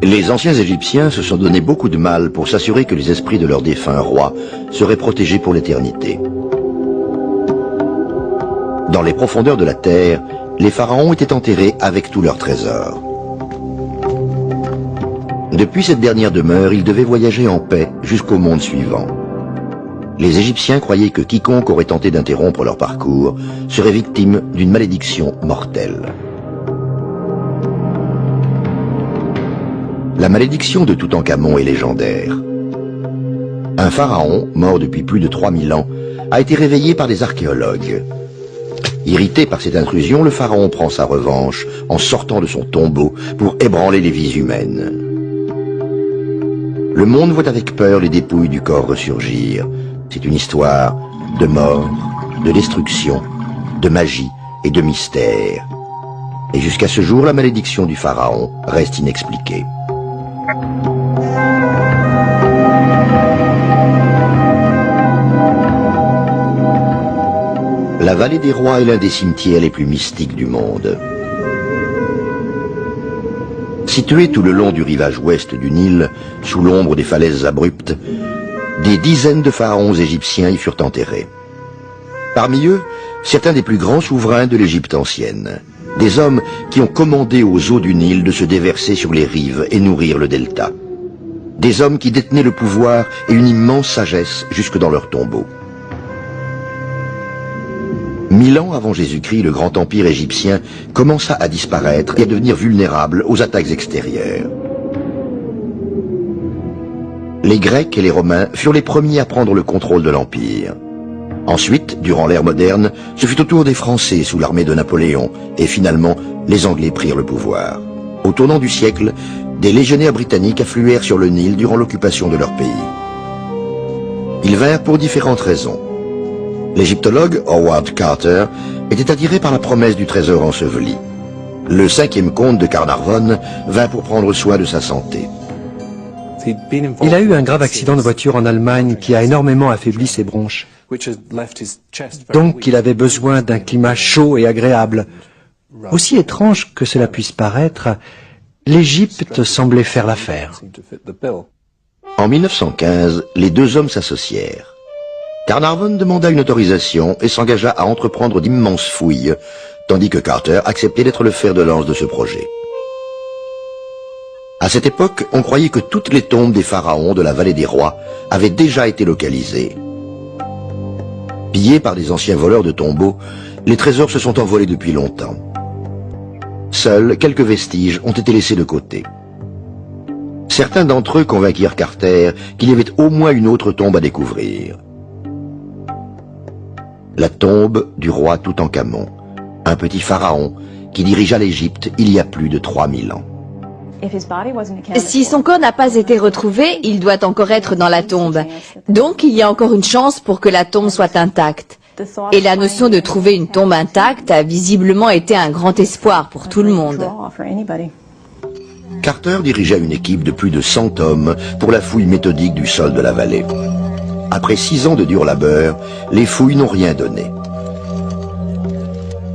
Les anciens Égyptiens se sont donné beaucoup de mal pour s'assurer que les esprits de leurs défunts rois seraient protégés pour l'éternité. Dans les profondeurs de la terre, les pharaons étaient enterrés avec tous leurs trésors. Depuis cette dernière demeure, ils devaient voyager en paix jusqu'au monde suivant. Les Égyptiens croyaient que quiconque aurait tenté d'interrompre leur parcours serait victime d'une malédiction mortelle. La malédiction de Toutankhamon est légendaire. Un pharaon, mort depuis plus de 3000 ans, a été réveillé par des archéologues. Irrité par cette intrusion, le pharaon prend sa revanche en sortant de son tombeau pour ébranler les vies humaines. Le monde voit avec peur les dépouilles du corps ressurgir. C'est une histoire de mort, de destruction, de magie et de mystère. Et jusqu'à ce jour, la malédiction du pharaon reste inexpliquée. La vallée des rois est l'un des cimetières les plus mystiques du monde. Située tout le long du rivage ouest du Nil, sous l'ombre des falaises abruptes, des dizaines de pharaons égyptiens y furent enterrés. Parmi eux, certains des plus grands souverains de l'Égypte ancienne. Des hommes qui ont commandé aux eaux du Nil de se déverser sur les rives et nourrir le delta. Des hommes qui détenaient le pouvoir et une immense sagesse jusque dans leurs tombeaux. 1000 ans avant Jésus-Christ, le grand empire égyptien commença à disparaître et à devenir vulnérable aux attaques extérieures. Les Grecs et les Romains furent les premiers à prendre le contrôle de l'empire. Ensuite, durant l'ère moderne, ce fut au tour des Français sous l'armée de Napoléon, et finalement, les Anglais prirent le pouvoir. Au tournant du siècle, des légionnaires britanniques affluèrent sur le Nil durant l'occupation de leur pays. Ils vinrent pour différentes raisons. L'égyptologue Howard Carter était attiré par la promesse du trésor enseveli. Le 5e comte de Carnarvon vint pour prendre soin de sa santé. Il a eu un grave accident de voiture en Allemagne qui a énormément affaibli ses bronches. Donc il avait besoin d'un climat chaud et agréable. Aussi étrange que cela puisse paraître, l'Égypte semblait faire l'affaire. En 1915, les deux hommes s'associèrent. Carnarvon demanda une autorisation et s'engagea à entreprendre d'immenses fouilles, tandis que Carter acceptait d'être le fer de lance de ce projet. À cette époque, on croyait que toutes les tombes des pharaons de la vallée des rois avaient déjà été localisées. Pillés par des anciens voleurs de tombeaux, les trésors se sont envolés depuis longtemps. Seuls quelques vestiges ont été laissés de côté. Certains d'entre eux convainquirent Carter qu'il y avait au moins une autre tombe à découvrir. La tombe du roi Toutankhamon, un petit pharaon qui dirigea l'Égypte il y a plus de 3000 ans. Si son corps n'a pas été retrouvé, il doit encore être dans la tombe. Donc il y a encore une chance pour que la tombe soit intacte. Et la notion de trouver une tombe intacte a visiblement été un grand espoir pour tout le monde. Carter dirigea une équipe de plus de 100 hommes pour la fouille méthodique du sol de la vallée. Après 6 ans de dur labeur, les fouilles n'ont rien donné.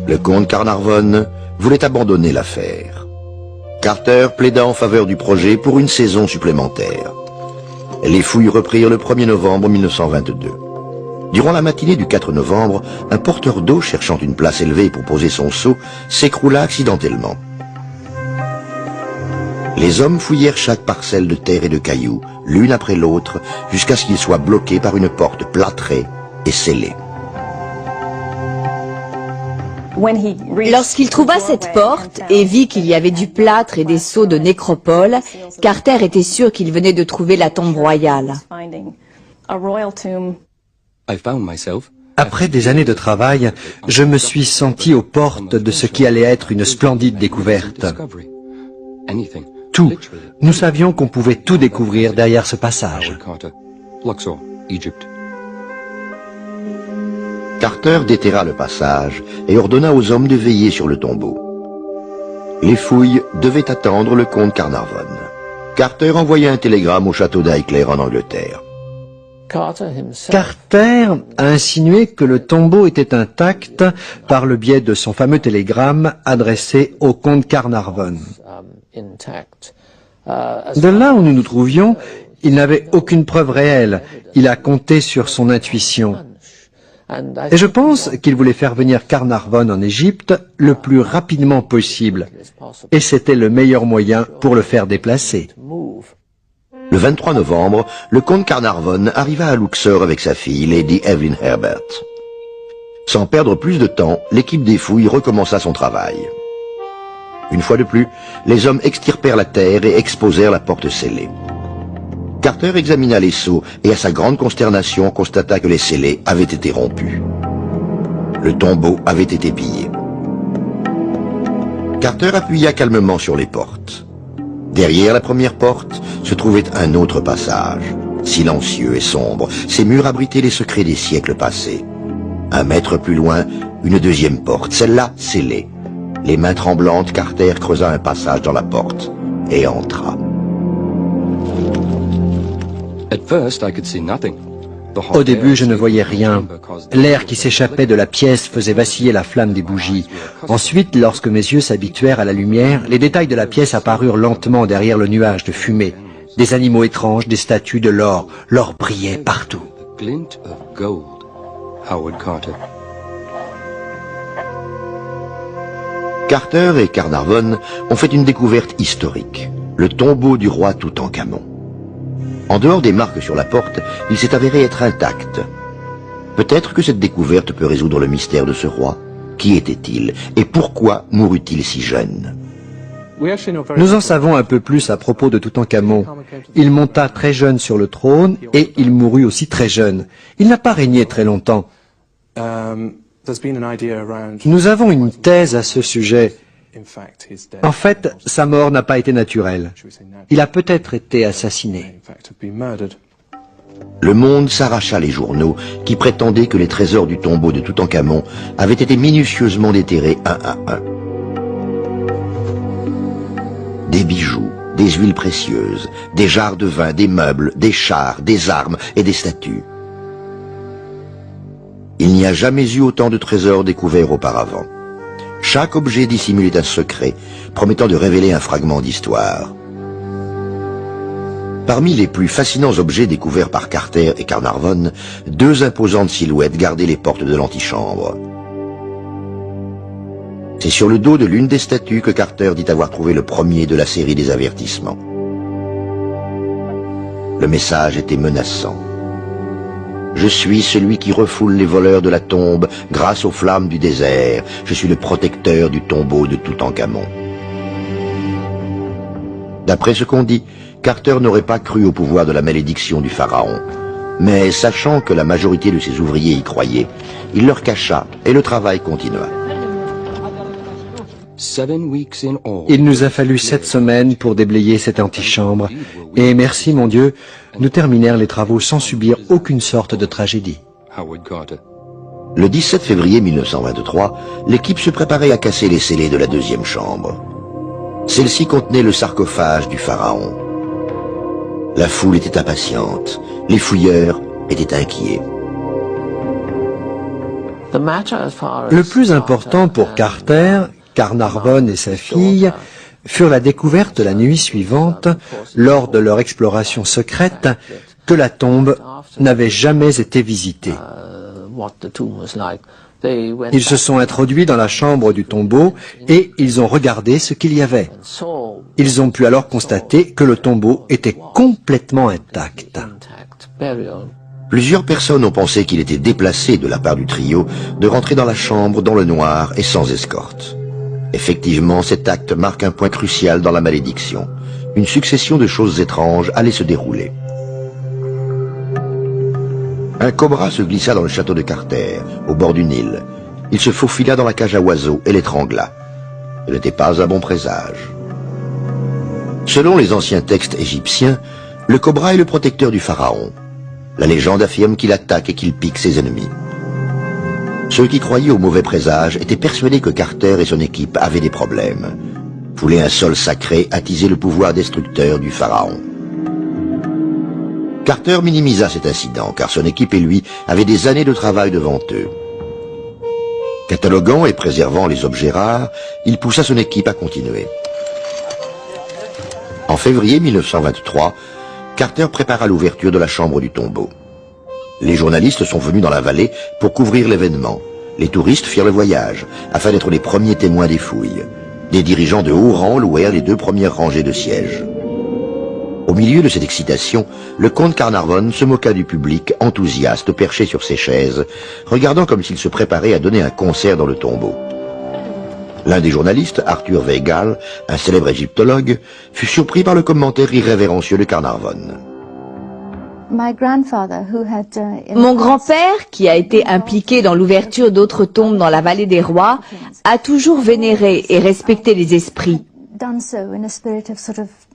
Le comte Carnarvon voulait abandonner l'affaire. Carter plaida en faveur du projet pour une saison supplémentaire. Les fouilles reprirent le 1er novembre 1922. Durant la matinée du 4 novembre, un porteur d'eau cherchant une place élevée pour poser son seau s'écroula accidentellement. Les hommes fouillèrent chaque parcelle de terre et de cailloux, l'une après l'autre, jusqu'à ce qu'ils soient bloqués par une porte plâtrée et scellée. Lorsqu'il trouva cette porte et vit qu'il y avait du plâtre et des seaux de nécropole, Carter était sûr qu'il venait de trouver la tombe royale. Après des années de travail, je me suis senti aux portes de ce qui allait être une splendide découverte. Tout. Nous savions qu'on pouvait tout découvrir derrière ce passage. Carter déterra le passage et ordonna aux hommes de veiller sur le tombeau. Les fouilles devaient attendre le comte Carnarvon. Carter envoya un télégramme au château d'Highclere en Angleterre. Carter a insinué que le tombeau était intact par le biais de son fameux télégramme adressé au comte Carnarvon. De là où nous nous trouvions, il n'avait aucune preuve réelle. Il a compté sur son intuition. Et je pense qu'il voulait faire venir Carnarvon en Égypte le plus rapidement possible. Et c'était le meilleur moyen pour le faire déplacer. Le 23 novembre, le comte Carnarvon arriva à Luxor avec sa fille, Lady Evelyn Herbert. Sans perdre plus de temps, l'équipe des fouilles recommença son travail. Une fois de plus, les hommes extirpèrent la terre et exposèrent la porte scellée. Carter examina les sceaux et à sa grande consternation constata que les scellés avaient été rompus. Le tombeau avait été pillé. Carter appuya calmement sur les portes. Derrière la première porte se trouvait un autre passage, silencieux et sombre. Ses murs abritaient les secrets des siècles passés. Un mètre plus loin, une deuxième porte, celle-là scellée. Les mains tremblantes, Carter creusa un passage dans la porte et entra. Au début, je ne voyais rien. L'air qui s'échappait de la pièce faisait vaciller la flamme des bougies. Ensuite, lorsque mes yeux s'habituèrent à la lumière, les détails de la pièce apparurent lentement derrière le nuage de fumée. Des animaux étranges, des statues, de l'or. L'or brillait partout. Carter et Carnarvon ont fait une découverte historique. Le tombeau du roi Toutankhamon. En dehors des marques sur la porte, il s'est avéré être intact. Peut-être que cette découverte peut résoudre le mystère de ce roi. Qui était-il et pourquoi mourut-il si jeune? Nous en savons un peu plus à propos de Toutankhamon. Il monta très jeune sur le trône et il mourut aussi très jeune. Il n'a pas régné très longtemps. Nous avons une thèse à ce sujet. En fait, sa mort n'a pas été naturelle. Il a peut-être été assassiné. Le monde s'arracha les journaux qui prétendaient que les trésors du tombeau de Toutankhamon avaient été minutieusement déterrés un à un. Des bijoux, des huiles précieuses, des jarres de vin, des meubles, des chars, des armes et des statues. Il n'y a jamais eu autant de trésors découverts auparavant. Chaque objet dissimulait un secret, promettant de révéler un fragment d'histoire. Parmi les plus fascinants objets découverts par Carter et Carnarvon, deux imposantes silhouettes gardaient les portes de l'antichambre. C'est sur le dos de l'une des statues que Carter dit avoir trouvé le premier de la série des avertissements. Le message était menaçant. Je suis celui qui refoule les voleurs de la tombe grâce aux flammes du désert. Je suis le protecteur du tombeau de Toutankhamon. D'après ce qu'on dit, Carter n'aurait pas cru au pouvoir de la malédiction du pharaon. Mais sachant que la majorité de ses ouvriers y croyaient, il leur cacha et le travail continua. Il nous a fallu 7 semaines pour déblayer cette antichambre. Et merci, mon Dieu, nous terminèrent les travaux sans subir aucune sorte de tragédie. Le 17 février 1923, l'équipe se préparait à casser les scellés de la deuxième chambre. Celle-ci contenait le sarcophage du pharaon. La foule était impatiente. Les fouilleurs étaient inquiets. Le plus important pour Carter, Carnarvon et sa fille furent la découverte la nuit suivante, lors de leur exploration secrète, que la tombe n'avait jamais été visitée. Ils se sont introduits dans la chambre du tombeau et ils ont regardé ce qu'il y avait. Ils ont pu alors constater que le tombeau était complètement intact. Plusieurs personnes ont pensé qu'il était déplacé de la part du trio de rentrer dans la chambre dans le noir et sans escorte. Effectivement, cet acte marque un point crucial dans la malédiction. Une succession de choses étranges allait se dérouler. Un cobra se glissa dans le château de Carter, au bord du Nil. Il se faufila dans la cage à oiseaux et l'étrangla. Ce n'était pas un bon présage. Selon les anciens textes égyptiens, le cobra est le protecteur du pharaon. La légende affirme qu'il attaque et qu'il pique ses ennemis. Ceux qui croyaient au mauvais présage étaient persuadés que Carter et son équipe avaient des problèmes. Fouler un sol sacré attisait le pouvoir destructeur du pharaon. Carter minimisa cet incident, car son équipe et lui avaient des années de travail devant eux. Cataloguant et préservant les objets rares, il poussa son équipe à continuer. En février 1923, Carter prépara l'ouverture de la chambre du tombeau. Les journalistes sont venus dans la vallée pour couvrir l'événement. Les touristes firent le voyage, afin d'être les premiers témoins des fouilles. Des dirigeants de haut rang louèrent les 2 premières rangées de sièges. Au milieu de cette excitation, le comte Carnarvon se moqua du public enthousiaste perché sur ses chaises, regardant comme s'il se préparait à donner un concert dans le tombeau. L'un des journalistes, Arthur Weigall, un célèbre égyptologue, fut surpris par le commentaire irrévérencieux de Carnarvon. Mon grand-père, qui a été impliqué dans l'ouverture d'autres tombes dans la vallée des rois, a toujours vénéré et respecté les esprits.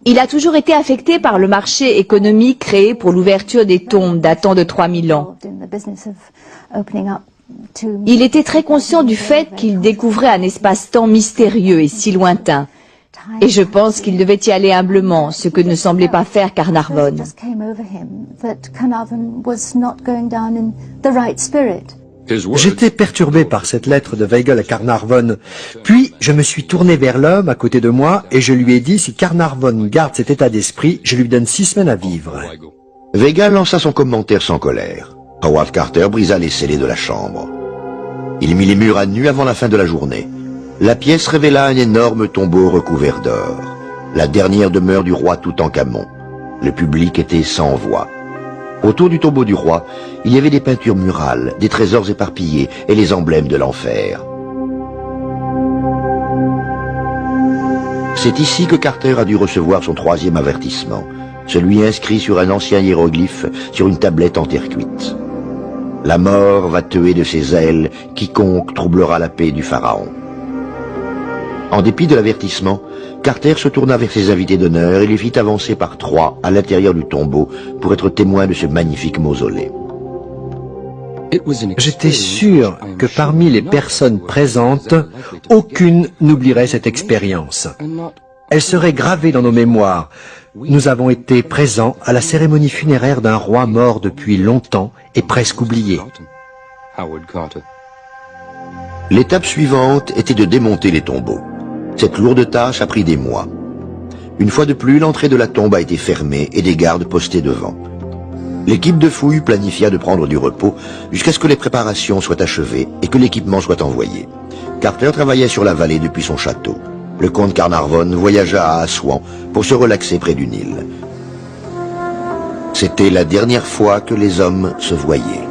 Il a toujours été affecté par le marché économique créé pour l'ouverture des tombes datant de 3000 ans. Il était très conscient du fait qu'il découvrait un espace-temps mystérieux et si lointain. Et je pense qu'il devait y aller humblement, ce que ne semblait pas faire Carnarvon. J'étais perturbé par cette lettre de Weigall à Carnarvon. Puis, je me suis tourné vers l'homme à côté de moi et je lui ai dit, si Carnarvon garde cet état d'esprit, je lui donne 6 semaines à vivre. Weigall lança son commentaire sans colère. Howard Carter brisa les scellés de la chambre. Il mit les murs à nu avant la fin de la journée. La pièce révéla un énorme tombeau recouvert d'or. La dernière demeure du roi Toutankhamon. Le public était sans voix. Autour du tombeau du roi, il y avait des peintures murales, des trésors éparpillés et les emblèmes de l'enfer. C'est ici que Carter a dû recevoir son 3e avertissement, celui inscrit sur un ancien hiéroglyphe sur une tablette en terre cuite. La mort va tuer de ses ailes quiconque troublera la paix du pharaon. En dépit de l'avertissement, Carter se tourna vers ses invités d'honneur et les fit avancer par 3 à l'intérieur du tombeau pour être témoin de ce magnifique mausolée. J'étais sûr que parmi les personnes présentes, aucune n'oublierait cette expérience. Elle serait gravée dans nos mémoires. Nous avons été présents à la cérémonie funéraire d'un roi mort depuis longtemps et presque oublié. L'étape suivante était de démonter les tombeaux. Cette lourde tâche a pris des mois. Une fois de plus, l'entrée de la tombe a été fermée et des gardes postés devant. L'équipe de fouilles planifia de prendre du repos jusqu'à ce que les préparations soient achevées et que l'équipement soit envoyé. Carter travaillait sur la vallée depuis son château. Le comte Carnarvon voyagea à Assouan pour se relaxer près du Nil. C'était la dernière fois que les hommes se voyaient.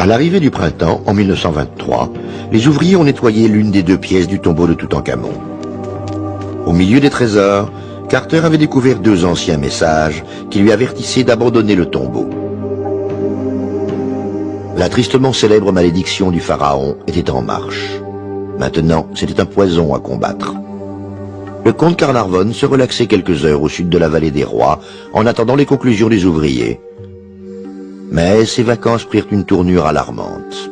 À l'arrivée du printemps, en 1923, les ouvriers ont nettoyé l'une des deux pièces du tombeau de Toutankhamon. Au milieu des trésors, Carter avait découvert deux anciens messages qui lui avertissaient d'abandonner le tombeau. La tristement célèbre malédiction du pharaon était en marche. Maintenant, c'était un poison à combattre. Le comte Carnarvon se relaxait quelques heures au sud de la vallée des rois en attendant les conclusions des ouvriers. Mais ses vacances prirent une tournure alarmante.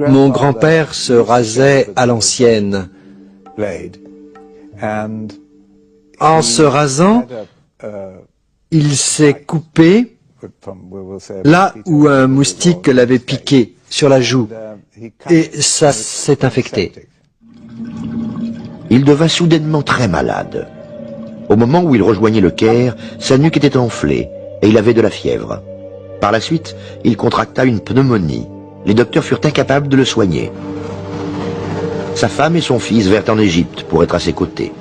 Mon grand-père se rasait à l'ancienne. En se rasant, il s'est coupé là où un moustique l'avait piqué, sur la joue, et ça s'est infecté. Il devint soudainement très malade. Au moment où il rejoignait le Caire, sa nuque était enflée et il avait de la fièvre. Par la suite, il contracta une pneumonie. Les docteurs furent incapables de le soigner. Sa femme et son fils vinrent en Égypte pour être à ses côtés.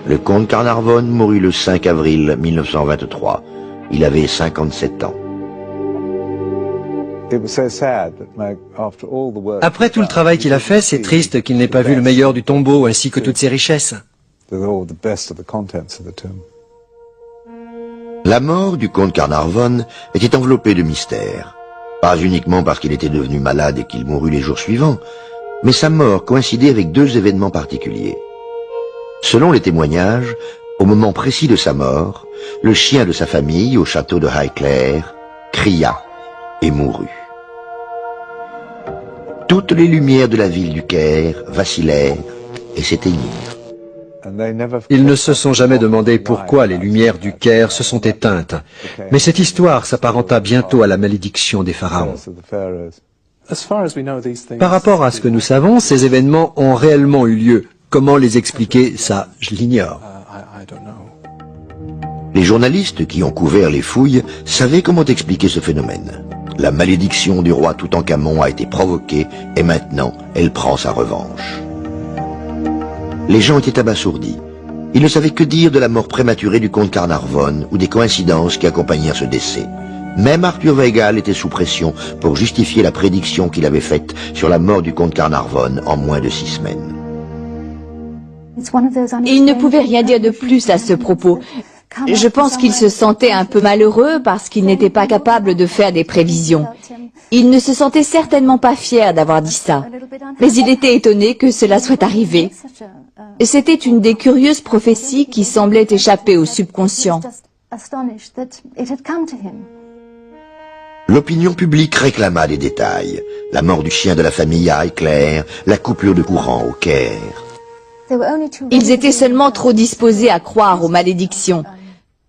Le comte Carnarvon mourut le 5 avril 1923. Il avait 57 ans. Après tout le travail qu'il a fait, c'est triste qu'il n'ait pas vu le meilleur du tombeau ainsi que toutes ses richesses. La mort du comte Carnarvon était enveloppée de mystère. Pas uniquement parce qu'il était devenu malade et qu'il mourut les jours suivants, mais sa mort coïncidait avec deux événements particuliers. Selon les témoignages, au moment précis de sa mort, le chien de sa famille au château de Highclere cria et mourut. Toutes les lumières de la ville du Caire vacillèrent et s'éteignirent. Ils ne se sont jamais demandé pourquoi les lumières du Caire se sont éteintes. Mais cette histoire s'apparenta bientôt à la malédiction des pharaons. Par rapport à ce que nous savons, ces événements ont réellement eu lieu. Comment les expliquer, ça, je l'ignore. Les journalistes qui ont couvert les fouilles savaient comment expliquer ce phénomène. La malédiction du roi Toutankhamon a été provoquée et maintenant elle prend sa revanche. Les gens étaient abasourdis. Ils ne savaient que dire de la mort prématurée du comte Carnarvon ou des coïncidences qui accompagnèrent ce décès. Même Arthur Weigall était sous pression pour justifier la prédiction qu'il avait faite sur la mort du comte Carnarvon en moins de 6 semaines. Il ne pouvait rien dire de plus à ce propos. Je pense qu'il se sentait un peu malheureux parce qu'il n'était pas capable de faire des prévisions. Il ne se sentait certainement pas fier d'avoir dit ça. Mais il était étonné que cela soit arrivé. C'était une des curieuses prophéties qui semblait échapper au subconscient. L'opinion publique réclama des détails. La mort du chien de la famille à Highclere, la coupure de courant au Caire. Ils étaient seulement trop disposés à croire aux malédictions.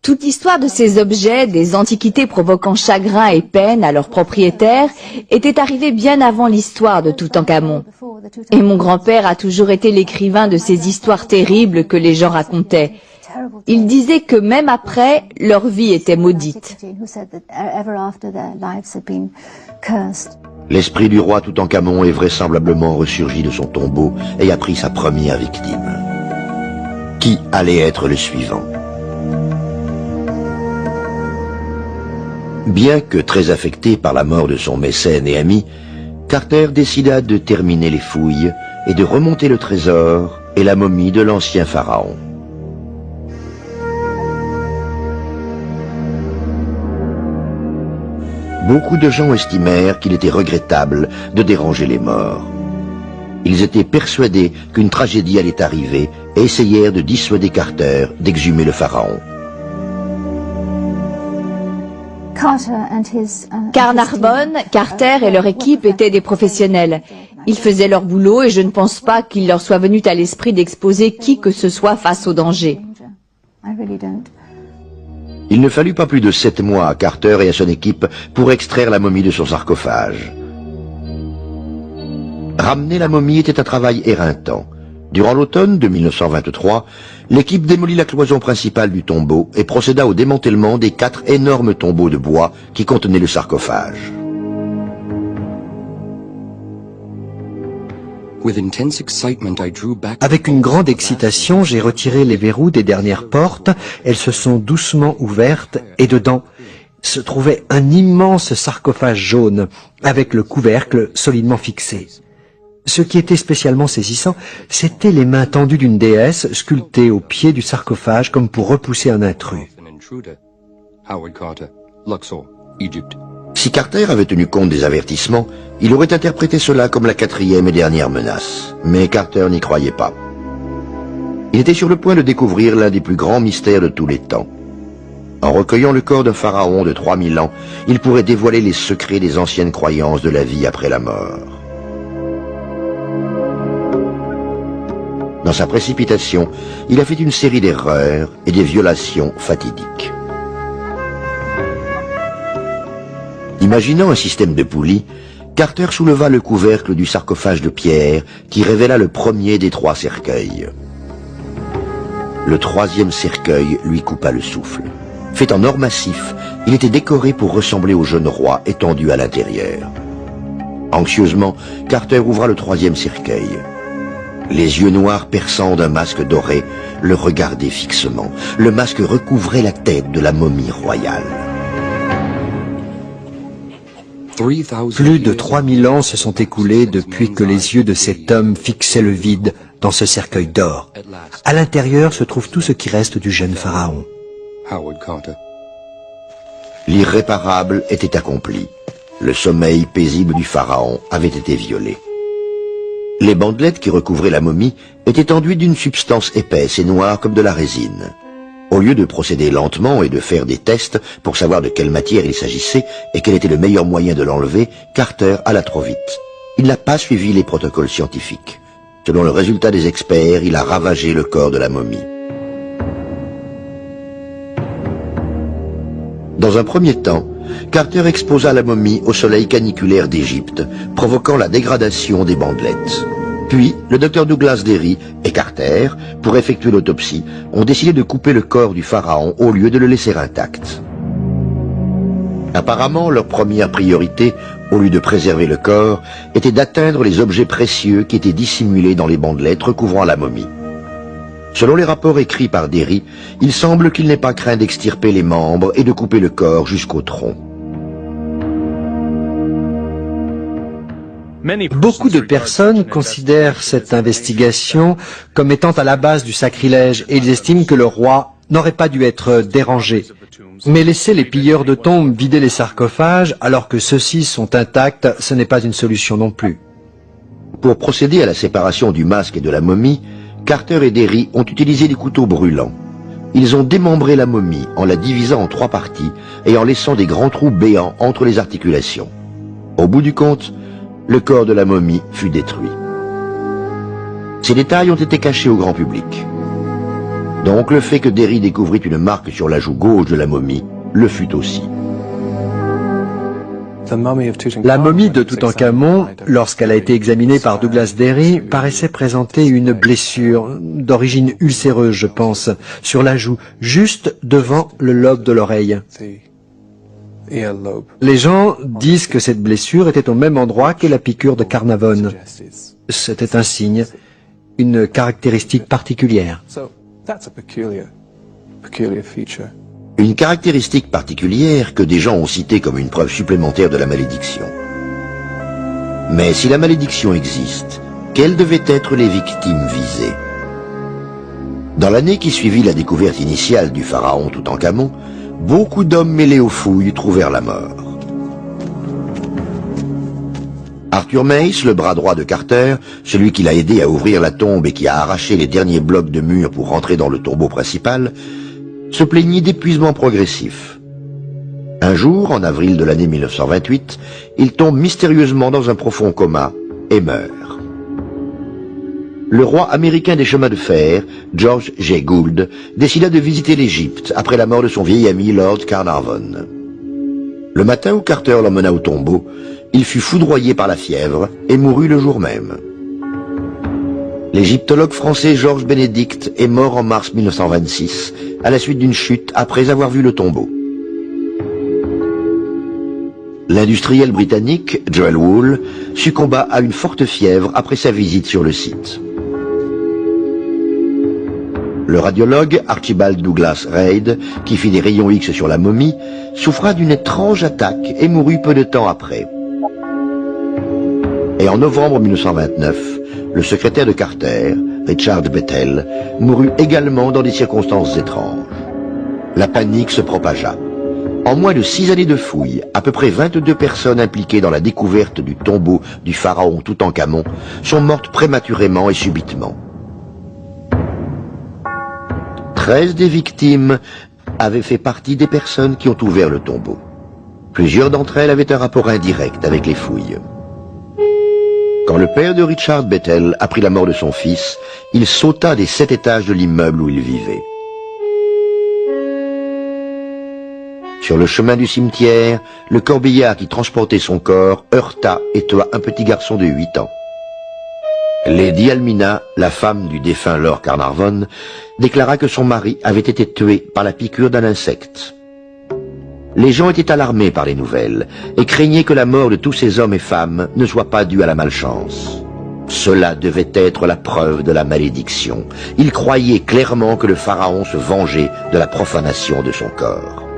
Toute l'histoire de ces objets, des antiquités provoquant chagrin et peine à leurs propriétaires, était arrivée bien avant l'histoire de Toutankhamon. Et mon grand-père a toujours été l'écrivain de ces histoires terribles que les gens racontaient. Il disait que même après, leur vie était maudite. L'esprit du roi Toutankhamon est vraisemblablement ressurgi de son tombeau et a pris sa première victime. Qui allait être le suivant? Bien que très affecté par la mort de son mécène et ami, Carter décida de terminer les fouilles et de remonter le trésor et la momie de l'ancien pharaon. Beaucoup de gens estimèrent qu'il était regrettable de déranger les morts. Ils étaient persuadés qu'une tragédie allait arriver et essayèrent de dissuader Carter d'exhumer le pharaon. Carnarvon, Carter et leur équipe étaient des professionnels. Ils faisaient leur boulot et je ne pense pas qu'il leur soit venu à l'esprit d'exposer qui que ce soit face au danger. Il ne fallut pas plus de 7 mois à Carter et à son équipe pour extraire la momie de son sarcophage. Ramener la momie était un travail éreintant. Durant l'automne de 1923, l'équipe démolit la cloison principale du tombeau et procéda au démantèlement des 4 énormes tombeaux de bois qui contenaient le sarcophage. Avec une grande excitation, j'ai retiré les verrous des dernières portes. Elles se sont doucement ouvertes et dedans, se trouvait un immense sarcophage jaune, avec le couvercle solidement fixé. Ce qui était spécialement saisissant, c'étaient les mains tendues d'une déesse sculptée au pied du sarcophage comme pour repousser un intrus. Si Carter avait tenu compte des avertissements, il aurait interprété cela comme la 4e et dernière menace. Mais Carter n'y croyait pas. Il était sur le point de découvrir l'un des plus grands mystères de tous les temps. En recueillant le corps d'un pharaon de 3000 ans, il pourrait dévoiler les secrets des anciennes croyances de la vie après la mort. Dans sa précipitation, il a fait une série d'erreurs et des violations fatidiques. Imaginant un système de poulies, Carter souleva le couvercle du sarcophage de pierre qui révéla le premier des 3 cercueils. Le 3e cercueil lui coupa le souffle. Fait en or massif, il était décoré pour ressembler au jeune roi étendu à l'intérieur. Anxieusement, Carter ouvra le 3e cercueil. Les yeux noirs perçants d'un masque doré le regardaient fixement. Le masque recouvrait la tête de la momie royale. Plus de 3000 ans se sont écoulés depuis que les yeux de cet homme fixaient le vide dans ce cercueil d'or. À l'intérieur se trouve tout ce qui reste du jeune pharaon. L'irréparable était accompli. Le sommeil paisible du pharaon avait été violé. Les bandelettes qui recouvraient la momie étaient enduites d'une substance épaisse et noire comme de la résine. Au lieu de procéder lentement et de faire des tests pour savoir de quelle matière il s'agissait et quel était le meilleur moyen de l'enlever, Carter alla trop vite. Il n'a pas suivi les protocoles scientifiques. Selon le résultat des experts, il a ravagé le corps de la momie. Dans un premier temps, Carter exposa la momie au soleil caniculaire d'Égypte, provoquant la dégradation des bandelettes. Puis, le docteur Douglas Derry et Carter, pour effectuer l'autopsie, ont décidé de couper le corps du pharaon au lieu de le laisser intact. Apparemment, leur première priorité, au lieu de préserver le corps, était d'atteindre les objets précieux qui étaient dissimulés dans les bandelettes recouvrant la momie. Selon les rapports écrits par Derry, il semble qu'il n'ait pas craint d'extirper les membres et de couper le corps jusqu'au tronc. Beaucoup de personnes considèrent cette investigation comme étant à la base du sacrilège et ils estiment que le roi n'aurait pas dû être dérangé. Mais laisser les pilleurs de tombes vider les sarcophages alors que ceux-ci sont intacts, ce n'est pas une solution non plus. Pour procéder à la séparation du masque et de la momie, Carter et Derry ont utilisé des couteaux brûlants. Ils ont démembré la momie en la divisant en 3 parties et en laissant des grands trous béants entre les articulations. Au bout du compte, le corps de la momie fut détruit. Ces détails ont été cachés au grand public. Donc le fait que Derry découvrit une marque sur la joue gauche de la momie le fut aussi. La momie de Toutankhamon, lorsqu'elle a été examinée par Douglas Derry, paraissait présenter une blessure d'origine ulcéreuse, je pense, sur la joue, juste devant le lobe de l'oreille. Les gens disent que cette blessure était au même endroit que la piqûre de Carnarvon. C'était un signe, une caractéristique particulière. Une caractéristique particulière que des gens ont citée comme une preuve supplémentaire de la malédiction. Mais si la malédiction existe, quelles devaient être les victimes visées? Dans l'année qui suivit la découverte initiale du pharaon Toutankhamon, beaucoup d'hommes mêlés aux fouilles trouvèrent la mort. Arthur Mace, le bras droit de Carter, celui qui l'a aidé à ouvrir la tombe et qui a arraché les derniers blocs de mur pour rentrer dans le tombeau principal, se plaignit d'épuisement progressif. Un jour, en avril de l'année 1928, il tombe mystérieusement dans un profond coma et meurt. Le roi américain des chemins de fer, George J. Gould, décida de visiter l'Égypte après la mort de son vieil ami Lord Carnarvon. Le matin où Carter l'emmena au tombeau, il fut foudroyé par la fièvre et mourut le jour même. L'égyptologue français Georges Bénédicte est mort en mars 1926 à la suite d'une chute après avoir vu le tombeau. L'industriel britannique Joel Wool succomba à une forte fièvre après sa visite sur le site. Le radiologue Archibald Douglas Reid, qui fit des rayons X sur la momie, souffra d'une étrange attaque et mourut peu de temps après. Et en novembre 1929, le secrétaire de Carter, Richard Bethel, mourut également dans des circonstances étranges. La panique se propagea. En moins de 6 années de fouilles, à peu près 22 personnes impliquées dans la découverte du tombeau du pharaon Toutankhamon sont mortes prématurément et subitement. 13 des victimes avaient fait partie des personnes qui ont ouvert le tombeau. Plusieurs d'entre elles avaient un rapport indirect avec les fouilles. Quand le père de Richard Bethel apprit la mort de son fils, il sauta des 7 étages de l'immeuble où il vivait. Sur le chemin du cimetière, le corbillard qui transportait son corps heurta et tua un petit garçon de 8 ans. Lady Almina, la femme du défunt Lord Carnarvon, déclara que son mari avait été tué par la piqûre d'un insecte. Les gens étaient alarmés par les nouvelles et craignaient que la mort de tous ces hommes et femmes ne soit pas due à la malchance. Cela devait être la preuve de la malédiction. Ils croyaient clairement que le pharaon se vengeait de la profanation de son corps.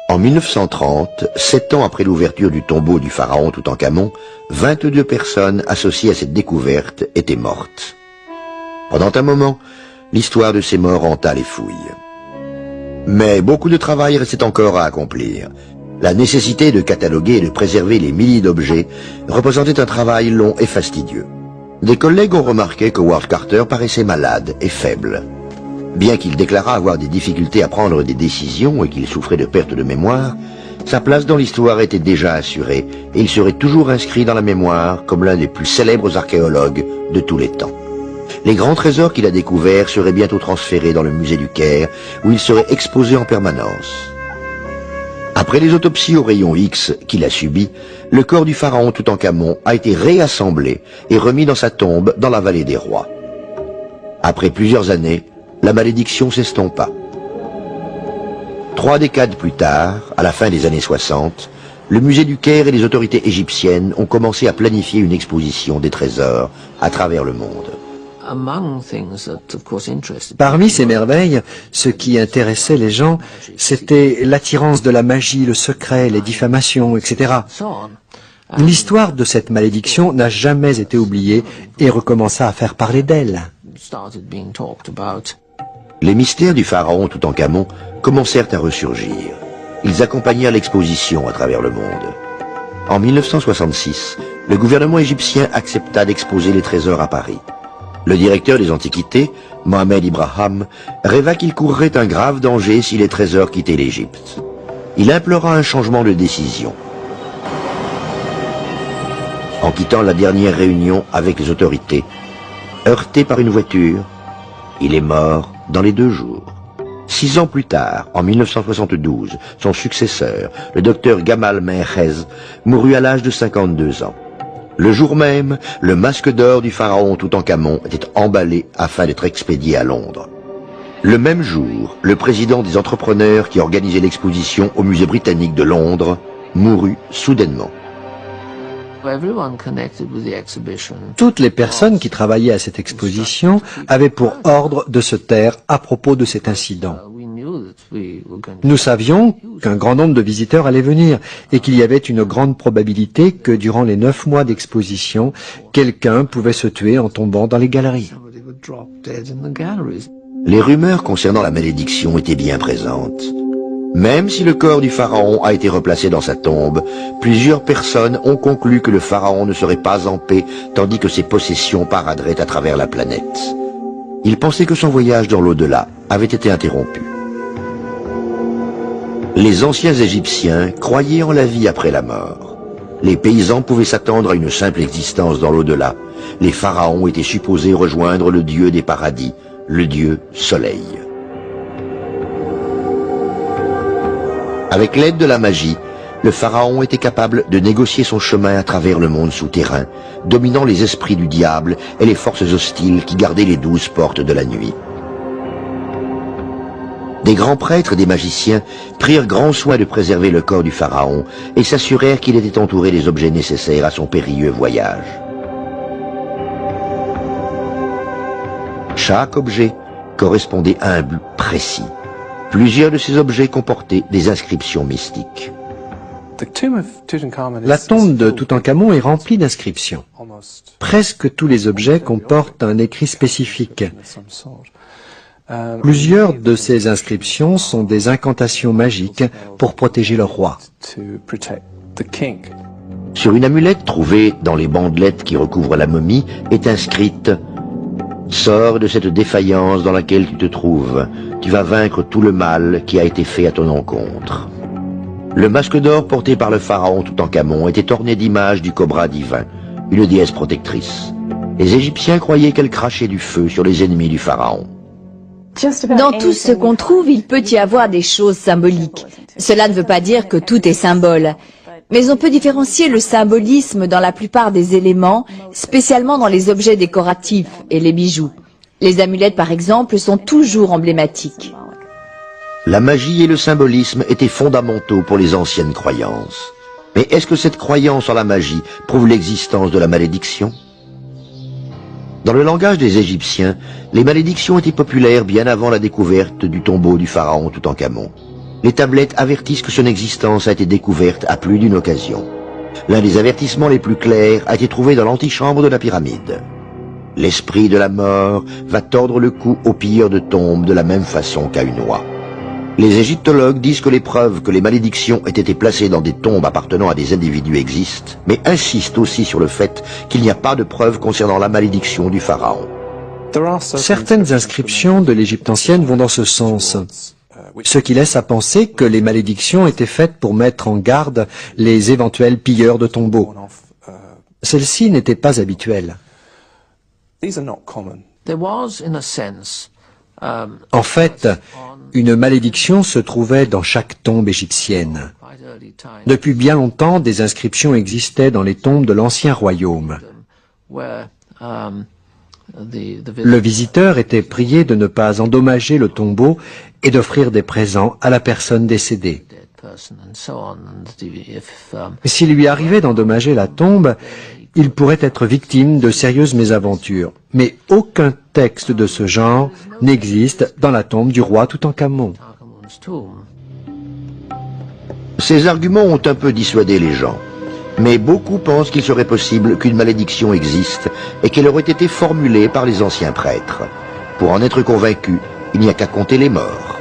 En 1930, 7 ans après l'ouverture du tombeau du pharaon Toutankhamon, 22 personnes associées à cette découverte étaient mortes. Pendant un moment, l'histoire de ces morts hanta les fouilles. Mais beaucoup de travail restait encore à accomplir. La nécessité de cataloguer et de préserver les milliers d'objets représentait un travail long et fastidieux. Des collègues ont remarqué que Howard Carter paraissait malade et faible. Bien qu'il déclarât avoir des difficultés à prendre des décisions et qu'il souffrait de perte de mémoire, sa place dans l'histoire était déjà assurée et il serait toujours inscrit dans la mémoire comme l'un des plus célèbres archéologues de tous les temps. Les grands trésors qu'il a découverts seraient bientôt transférés dans le musée du Caire où ils seraient exposés en permanence. Après les autopsies aux rayons X qu'il a subies, le corps du pharaon Toutankhamon a été réassemblé et remis dans sa tombe dans la vallée des rois. Après plusieurs années, la malédiction s'estompa. 3 décades plus tard, à la fin des années 60, le musée du Caire et les autorités égyptiennes ont commencé à planifier une exposition des trésors à travers le monde. Parmi ces merveilles, ce qui intéressait les gens, c'était l'attirance de la magie, le secret, les diffamations, etc. L'histoire de cette malédiction n'a jamais été oubliée et recommença à faire parler d'elle. Les mystères du pharaon Toutankhamon commencèrent à ressurgir. Ils accompagnèrent l'exposition à travers le monde. En 1966, le gouvernement égyptien accepta d'exposer les trésors à Paris. Le directeur des Antiquités, Mohamed Ibrahim, rêva qu'il courrait un grave danger si les trésors quittaient l'Égypte. Il implora un changement de décision. En quittant la dernière réunion avec les autorités, heurté par une voiture, il est mort dans les 2 jours. 6 ans plus tard, en 1972, son successeur, le docteur Gamal Menhez, mourut à l'âge de 52 ans. Le jour même, le masque d'or du pharaon Toutankhamon était emballé afin d'être expédié à Londres. Le même jour, le président des entrepreneurs qui organisait l'exposition au musée britannique de Londres mourut soudainement. Toutes les personnes qui travaillaient à cette exposition avaient pour ordre de se taire à propos de cet incident. Nous savions qu'un grand nombre de visiteurs allaient venir et qu'il y avait une grande probabilité que durant les 9 mois d'exposition, quelqu'un pouvait se tuer en tombant dans les galeries. Les rumeurs concernant la malédiction étaient bien présentes. Même si le corps du pharaon a été replacé dans sa tombe, plusieurs personnes ont conclu que le pharaon ne serait pas en paix tandis que ses possessions paraderaient à travers la planète. Il pensait que son voyage dans l'au-delà avait été interrompu. Les anciens Égyptiens croyaient en la vie après la mort. Les paysans pouvaient s'attendre à une simple existence dans l'au-delà. Les pharaons étaient supposés rejoindre le dieu des paradis, le dieu Soleil. Avec l'aide de la magie, le pharaon était capable de négocier son chemin à travers le monde souterrain, dominant les esprits du diable et les forces hostiles qui gardaient les 12 portes de la nuit. Des grands prêtres et des magiciens prirent grand soin de préserver le corps du pharaon et s'assurèrent qu'il était entouré des objets nécessaires à son périlleux voyage. Chaque objet correspondait à un but précis. Plusieurs de ces objets comportaient des inscriptions mystiques. La tombe de Toutankhamon est remplie d'inscriptions. Presque tous les objets comportent un écrit spécifique. Plusieurs de ces inscriptions sont des incantations magiques pour protéger le roi. Sur une amulette trouvée dans les bandelettes qui recouvrent la momie est inscrite « Sors de cette défaillance dans laquelle tu te trouves. Tu vas vaincre tout le mal qui a été fait à ton encontre. » Le masque d'or porté par le pharaon Toutankhamon était orné d'images du cobra divin, une déesse protectrice. Les Égyptiens croyaient qu'elle crachait du feu sur les ennemis du pharaon. Dans tout ce qu'on trouve, il peut y avoir des choses symboliques. Cela ne veut pas dire que tout est symbole. Mais on peut différencier le symbolisme dans la plupart des éléments, spécialement dans les objets décoratifs et les bijoux. Les amulettes, par exemple, sont toujours emblématiques. La magie et le symbolisme étaient fondamentaux pour les anciennes croyances. Mais est-ce que cette croyance en la magie prouve l'existence de la malédiction ? Dans le langage des Égyptiens, les malédictions étaient populaires bien avant la découverte du tombeau du pharaon Toutankhamon. Les tablettes avertissent que son existence a été découverte à plus d'une occasion. L'un des avertissements les plus clairs a été trouvé dans l'antichambre de la pyramide. L'esprit de la mort va tordre le cou aux pilleurs de tombes de la même façon qu'à une oie. Les égyptologues disent que les preuves que les malédictions aient été placées dans des tombes appartenant à des individus existent, mais insistent aussi sur le fait qu'il n'y a pas de preuves concernant la malédiction du pharaon. Certaines inscriptions de l'Égypte ancienne vont dans ce sens, ce qui laisse à penser que les malédictions étaient faites pour mettre en garde les éventuels pilleurs de tombeaux. Celles-ci n'étaient pas habituelles. En fait, une malédiction se trouvait dans chaque tombe égyptienne. Depuis bien longtemps, des inscriptions existaient dans les tombes de l'ancien royaume. Le visiteur était prié de ne pas endommager le tombeau et d'offrir des présents à la personne décédée. S'il lui arrivait d'endommager la tombe, il pourrait être victime de sérieuses mésaventures. Mais aucun texte de ce genre n'existe dans la tombe du roi Toutankhamon. Ces arguments ont un peu dissuadé les gens. Mais beaucoup pensent qu'il serait possible qu'une malédiction existe et qu'elle aurait été formulée par les anciens prêtres. Pour en être convaincu, il n'y a qu'à compter les morts.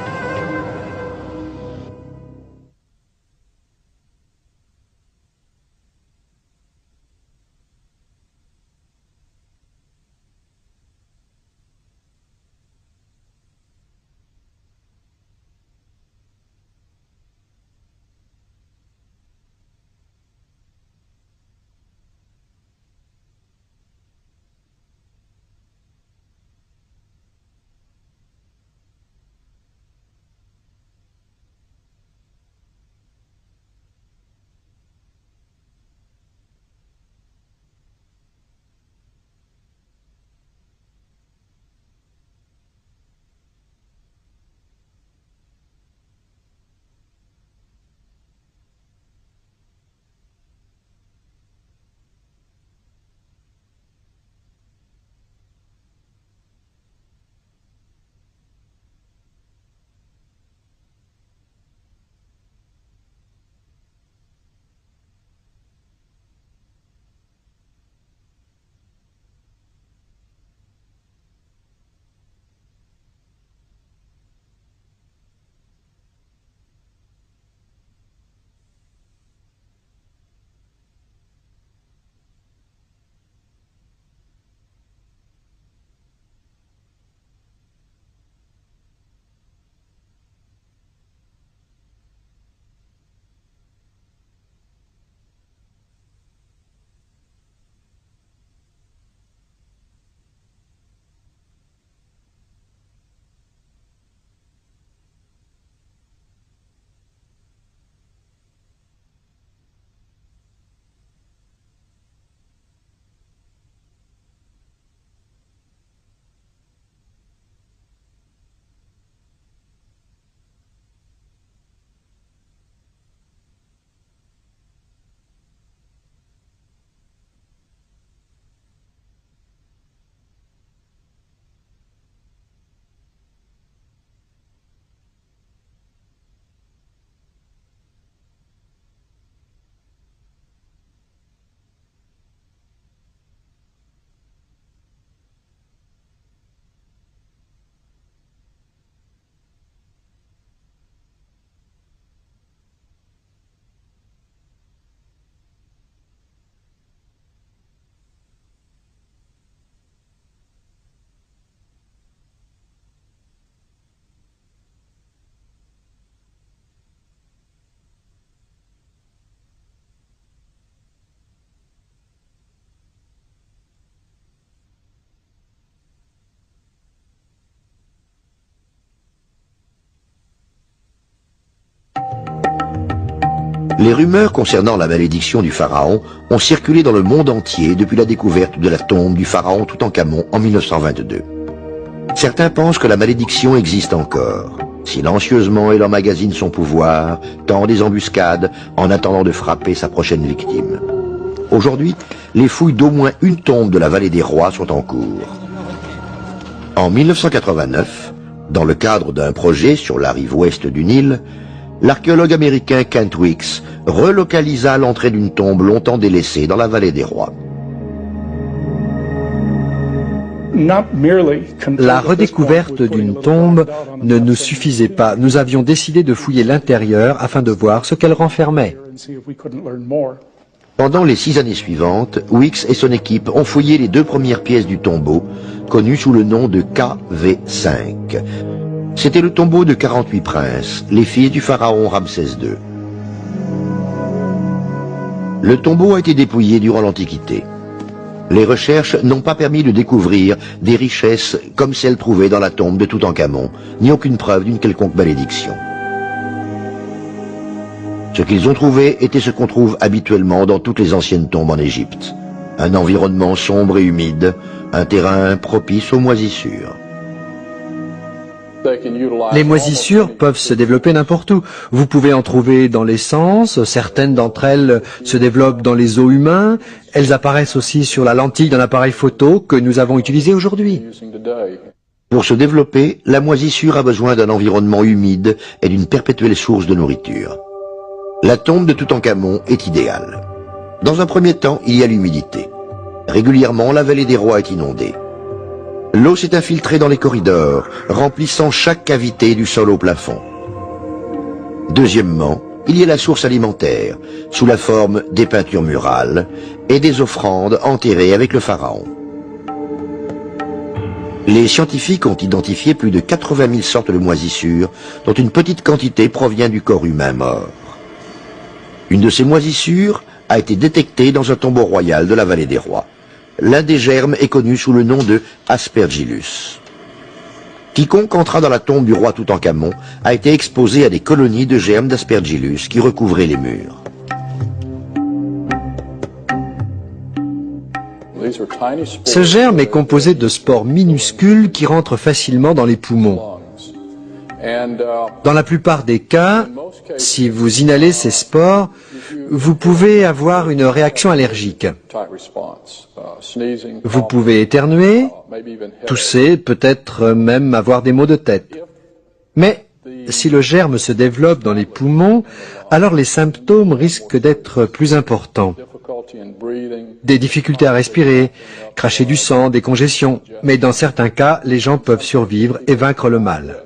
Les rumeurs concernant la malédiction du pharaon ont circulé dans le monde entier depuis la découverte de la tombe du pharaon Toutankhamon en 1922. Certains pensent que la malédiction existe encore. Silencieusement, elle emmagasine son pouvoir, tend des embuscades en attendant de frapper sa prochaine victime. Aujourd'hui, les fouilles d'au moins une tombe de la vallée des rois sont en cours. En 1989, dans le cadre d'un projet sur la rive ouest du Nil, l'archéologue américain Kent Weeks relocalisa l'entrée d'une tombe longtemps délaissée dans la vallée des rois. La redécouverte d'une tombe ne nous suffisait pas. Nous avions décidé de fouiller l'intérieur afin de voir ce qu'elle renfermait. Pendant les 6 années suivantes, Weeks et son équipe ont fouillé les 2 premières pièces du tombeau, connues sous le nom de KV5. C'était le tombeau de 48 princes, les fils du pharaon Ramsès II. Le tombeau a été dépouillé durant l'Antiquité. Les recherches n'ont pas permis de découvrir des richesses comme celles trouvées dans la tombe de Toutankhamon, ni aucune preuve d'une quelconque malédiction. Ce qu'ils ont trouvé était ce qu'on trouve habituellement dans toutes les anciennes tombes en Égypte. Un environnement sombre et humide, un terrain propice aux moisissures. Les moisissures peuvent se développer n'importe où. Vous pouvez en trouver dans l'essence, certaines d'entre elles se développent dans les os humains, elles apparaissent aussi sur la lentille d'un appareil photo que nous avons utilisé aujourd'hui. Pour se développer, la moisissure a besoin d'un environnement humide et d'une perpétuelle source de nourriture. La tombe de Toutankhamon est idéale. Dans un premier temps, il y a l'humidité. Régulièrement, la vallée des rois est inondée. L'eau s'est infiltrée dans les corridors, remplissant chaque cavité du sol au plafond. Deuxièmement, il y a la source alimentaire, sous la forme des peintures murales et des offrandes enterrées avec le pharaon. Les scientifiques ont identifié plus de 80 000 sortes de moisissures, dont une petite quantité provient du corps humain mort. Une de ces moisissures a été détectée dans un tombeau royal de la vallée des rois. L'un des germes est connu sous le nom de Aspergillus. Quiconque entra dans la tombe du roi Toutankhamon a été exposé à des colonies de germes d'Aspergillus qui recouvraient les murs. Ce germe est composé de spores minuscules qui rentrent facilement dans les poumons. Dans la plupart des cas, si vous inhalez ces spores, vous pouvez avoir une réaction allergique. Vous pouvez éternuer, tousser, peut-être même avoir des maux de tête. Mais si le germe se développe dans les poumons, alors les symptômes risquent d'être plus importants. Des difficultés à respirer, cracher du sang, des congestions. Mais dans certains cas, les gens peuvent survivre et vaincre le mal.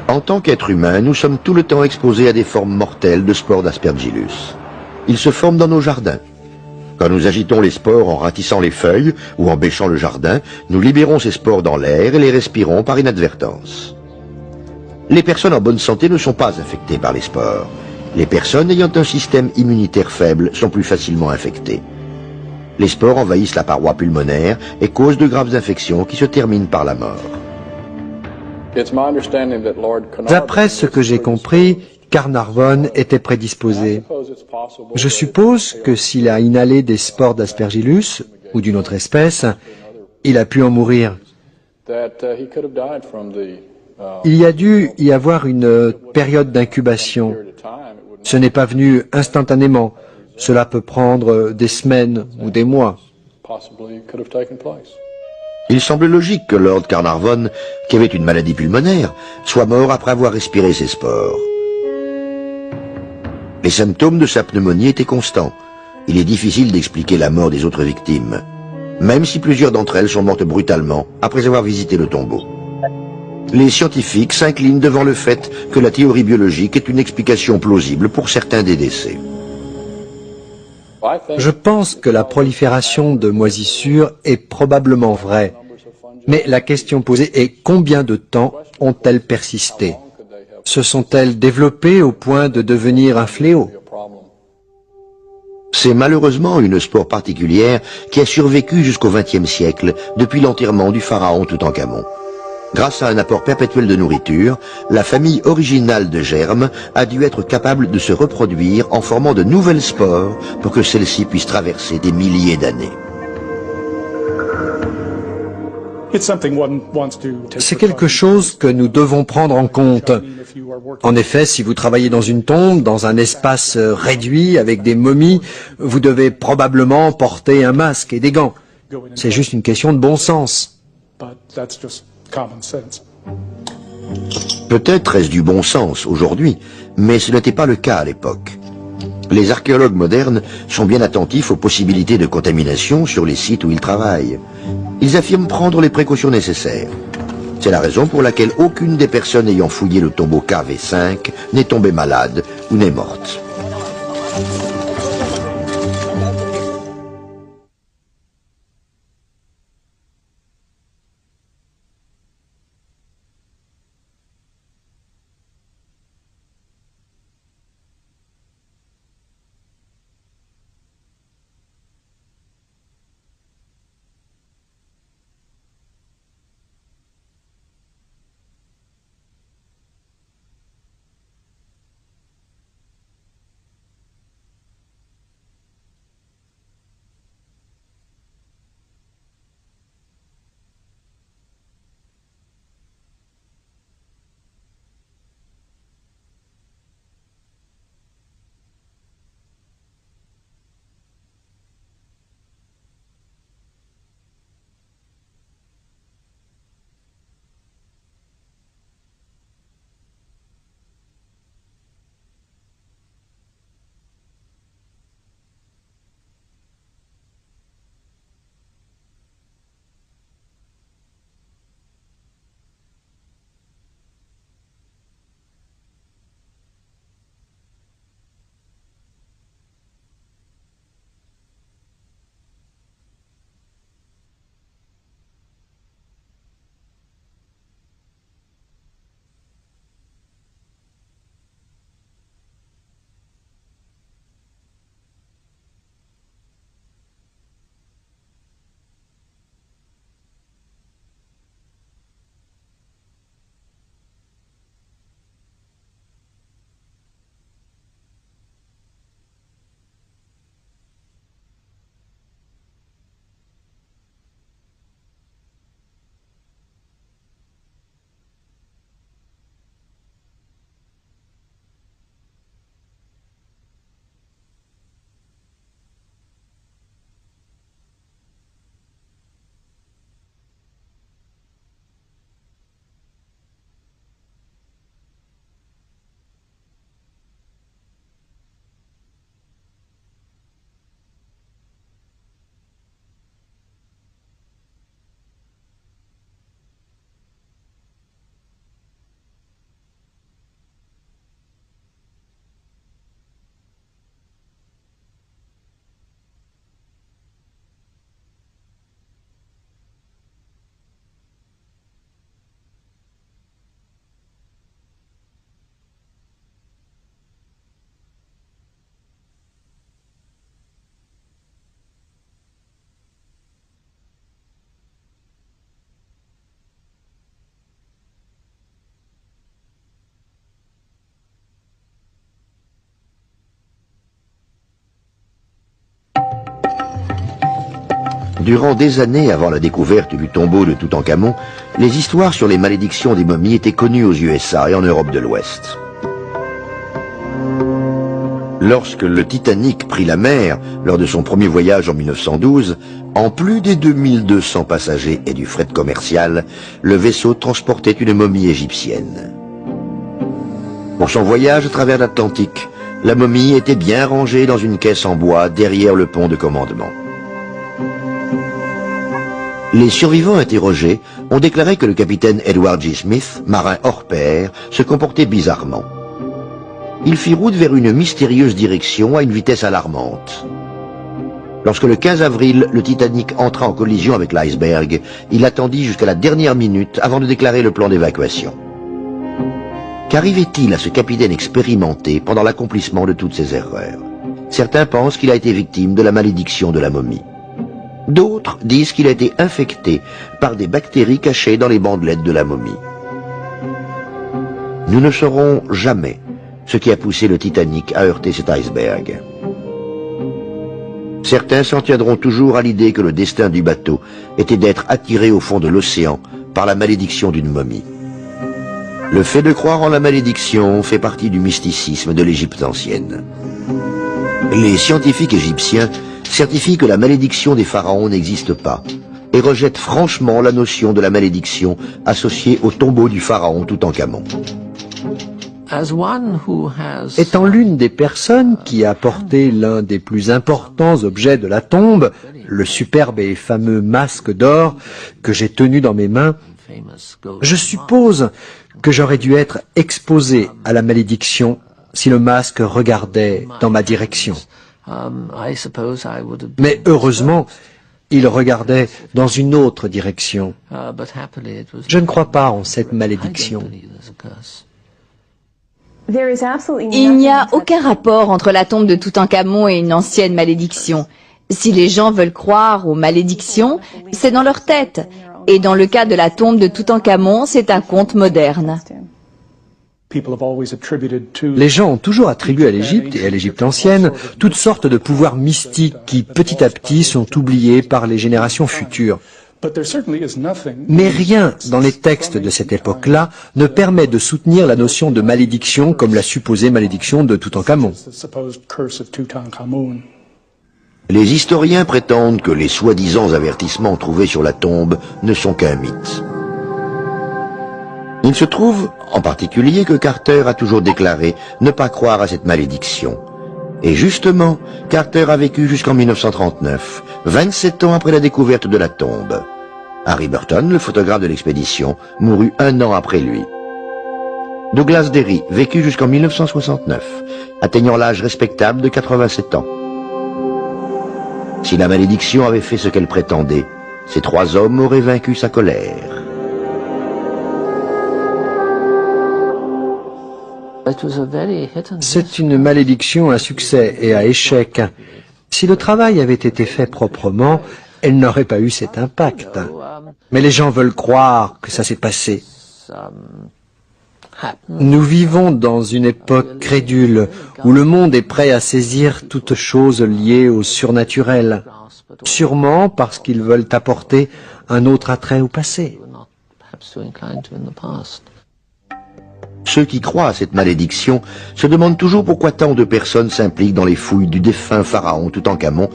En tant qu'être humain, nous sommes tout le temps exposés à des formes mortelles de spores d'Aspergillus. Ils se forment dans nos jardins. Quand nous agitons les spores en ratissant les feuilles ou en bêchant le jardin, nous libérons ces spores dans l'air et les respirons par inadvertance. Les personnes en bonne santé ne sont pas infectées par les spores. Les personnes ayant un système immunitaire faible sont plus facilement infectées. Les spores envahissent la paroi pulmonaire et causent de graves infections qui se terminent par la mort. D'après ce que j'ai compris, Carnarvon était prédisposé. Je suppose que s'il a inhalé des spores d'Aspergillus ou d'une autre espèce, il a pu en mourir. Il y a dû y avoir une période d'incubation. Ce n'est pas venu instantanément. Cela peut prendre des semaines ou des mois. Il semble logique que Lord Carnarvon, qui avait une maladie pulmonaire, soit mort après avoir respiré ces spores. Les symptômes de sa pneumonie étaient constants. Il est difficile d'expliquer la mort des autres victimes, même si plusieurs d'entre elles sont mortes brutalement après avoir visité le tombeau. Les scientifiques s'inclinent devant le fait que la théorie biologique est une explication plausible pour certains des décès. Je pense que la prolifération de moisissures est probablement vraie. Mais la question posée est combien de temps ont-elles persisté? Se sont-elles développées au point de devenir un fléau? C'est malheureusement une spore particulière qui a survécu jusqu'au XXe siècle, depuis l'enterrement du pharaon Toutankhamon. Grâce à un apport perpétuel de nourriture, la famille originale de germes a dû être capable de se reproduire en formant de nouvelles spores pour que celles-ci puissent traverser des milliers d'années. C'est quelque chose que nous devons prendre en compte. En effet, si vous travaillez dans une tombe, dans un espace réduit avec des momies, vous devez probablement porter un masque et des gants. C'est juste une question de bon sens. Peut-être est-ce du bon sens aujourd'hui, mais ce n'était pas le cas à l'époque. Les archéologues modernes sont bien attentifs aux possibilités de contamination sur les sites où ils travaillent. Ils affirment prendre les précautions nécessaires. C'est la raison pour laquelle aucune des personnes ayant fouillé le tombeau KV5 n'est tombée malade ou n'est morte. Durant des années avant la découverte du tombeau de Toutankhamon, les histoires sur les malédictions des momies étaient connues aux USA et en Europe de l'Ouest. Lorsque le Titanic prit la mer lors de son premier voyage en 1912, en plus des 2200 passagers et du fret commercial, le vaisseau transportait une momie égyptienne. Pour son voyage à travers l'Atlantique, la momie était bien rangée dans une caisse en bois derrière le pont de commandement. Les survivants interrogés ont déclaré que le capitaine Edward G. Smith, marin hors pair, se comportait bizarrement. Il fit route vers une mystérieuse direction à une vitesse alarmante. Lorsque le 15 avril, le Titanic entra en collision avec l'iceberg, il attendit jusqu'à la dernière minute avant de déclarer le plan d'évacuation. Qu'arrivait-il à ce capitaine expérimenté pendant l'accomplissement de toutes ces erreurs? Certains pensent qu'il a été victime de la malédiction de la momie. D'autres disent qu'il a été infecté par des bactéries cachées dans les bandelettes de la momie. Nous ne saurons jamais ce qui a poussé le Titanic à heurter cet iceberg. Certains s'en tiendront toujours à l'idée que le destin du bateau était d'être attiré au fond de l'océan par la malédiction d'une momie. Le fait de croire en la malédiction fait partie du mysticisme de l'Égypte ancienne. Les scientifiques égyptiens certifient que la malédiction des pharaons n'existe pas et rejettent franchement la notion de la malédiction associée au tombeau du pharaon Toutankhamon. Étant l'une des personnes qui a porté l'un des plus importants objets de la tombe, le superbe et fameux masque d'or que j'ai tenu dans mes mains, je suppose que j'aurais dû être exposé à la malédiction si le masque regardait dans ma direction. Mais heureusement, il regardait dans une autre direction. Je ne crois pas en cette malédiction. Il n'y a aucun rapport entre la tombe de Toutankhamon et une ancienne malédiction. Si les gens veulent croire aux malédictions, c'est dans leur tête. Et dans le cas de la tombe de Toutankhamon, c'est un conte moderne. Les gens ont toujours attribué à l'Égypte et à l'Égypte ancienne toutes sortes de pouvoirs mystiques qui, petit à petit, sont oubliés par les générations futures. Mais rien dans les textes de cette époque-là ne permet de soutenir la notion de malédiction comme la supposée malédiction de Toutankhamon. Les historiens prétendent que les soi-disant avertissements trouvés sur la tombe ne sont qu'un mythe. Il se trouve en particulier que Carter a toujours déclaré ne pas croire à cette malédiction. Et justement, Carter a vécu jusqu'en 1939, 27 ans après la découverte de la tombe. Harry Burton, le photographe de l'expédition, mourut 1 an après lui. Douglas Derry vécut jusqu'en 1969, atteignant l'âge respectable de 87 ans. Si la malédiction avait fait ce qu'elle prétendait, ces 3 hommes auraient vaincu sa colère. C'est une malédiction à succès et à échec. Si le travail avait été fait proprement, elle n'aurait pas eu cet impact. Mais les gens veulent croire que ça s'est passé. Nous vivons dans une époque crédule où le monde est prêt à saisir toute chose liée au surnaturel, sûrement parce qu'ils veulent apporter un autre attrait au passé. Ceux qui croient à cette malédiction se demandent toujours pourquoi tant de personnes s'impliquent dans les fouilles du défunt pharaon Toutankhamon,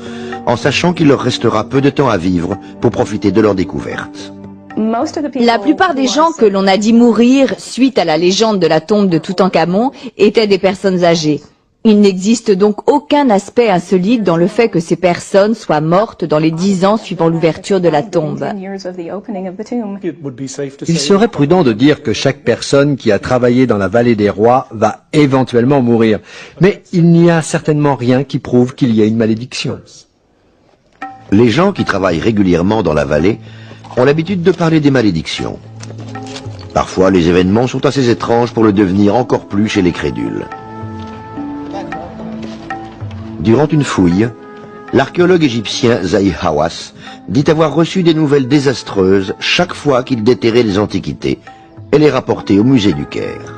en sachant qu'il leur restera peu de temps à vivre pour profiter de leur découverte. La plupart des gens que l'on a dit mourir suite à la légende de la tombe de Toutankhamon étaient des personnes âgées. Il n'existe donc aucun aspect insolite dans le fait que ces personnes soient mortes dans les 10 ans suivant l'ouverture de la tombe. Il serait prudent de dire que chaque personne qui a travaillé dans la vallée des rois va éventuellement mourir. Mais il n'y a certainement rien qui prouve qu'il y ait une malédiction. Les gens qui travaillent régulièrement dans la vallée ont l'habitude de parler des malédictions. Parfois, les événements sont assez étranges pour le devenir encore plus chez les crédules. Durant une fouille, l'archéologue égyptien Zahi Hawass dit avoir reçu des nouvelles désastreuses chaque fois qu'il déterrait les antiquités et les rapportait au musée du Caire.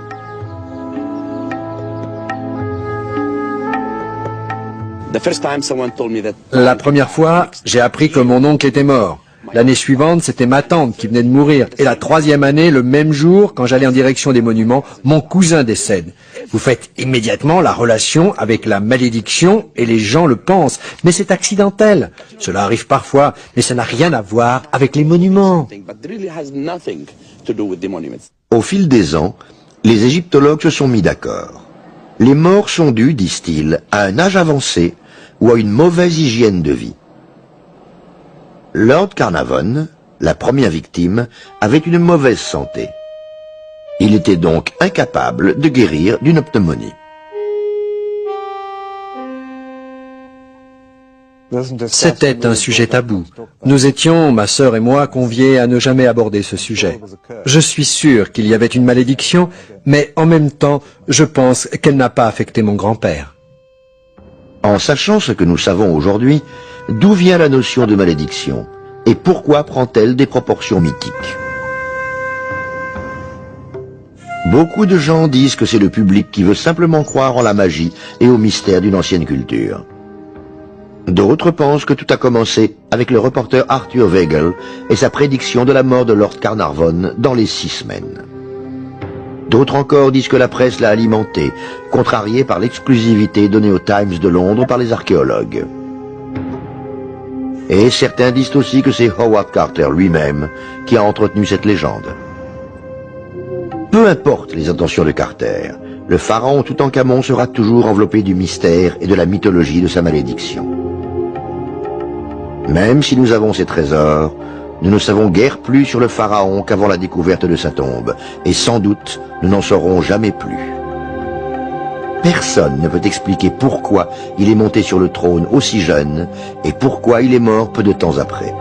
La première fois, j'ai appris que mon oncle était mort. L'année suivante, c'était ma tante qui venait de mourir. Et la troisième année, le même jour, quand j'allais en direction des monuments, mon cousin décède. Vous faites immédiatement la relation avec la malédiction et les gens le pensent. Mais c'est accidentel. Cela arrive parfois, mais ça n'a rien à voir avec les monuments. Au fil des ans, les égyptologues se sont mis d'accord. Les morts sont dus, disent-ils, à un âge avancé ou à une mauvaise hygiène de vie. Lord Carnarvon, la première victime, avait une mauvaise santé. Il était donc incapable de guérir d'une pneumonie. C'était un sujet tabou. Nous étions, ma sœur et moi, conviés à ne jamais aborder ce sujet. Je suis sûr qu'il y avait une malédiction, mais en même temps, je pense qu'elle n'a pas affecté mon grand-père. En sachant ce que nous savons aujourd'hui, d'où vient la notion de malédiction et pourquoi prend-elle des proportions mythiques? Beaucoup de gens disent que c'est le public qui veut simplement croire en la magie et au mystère d'une ancienne culture. D'autres pensent que tout a commencé avec le reporter Arthur Weigel et sa prédiction de la mort de Lord Carnarvon dans les 6 semaines. D'autres encore disent que la presse l'a alimenté, contrariée par l'exclusivité donnée aux Times de Londres par les archéologues. Et certains disent aussi que c'est Howard Carter lui-même qui a entretenu cette légende. Peu importe les intentions de Carter, le pharaon Toutankhamon sera toujours enveloppé du mystère et de la mythologie de sa malédiction. Même si nous avons ces trésors, nous ne savons guère plus sur le pharaon qu'avant la découverte de sa tombe, et sans doute nous n'en saurons jamais plus. Personne ne peut expliquer pourquoi il est monté sur le trône aussi jeune et pourquoi il est mort peu de temps après.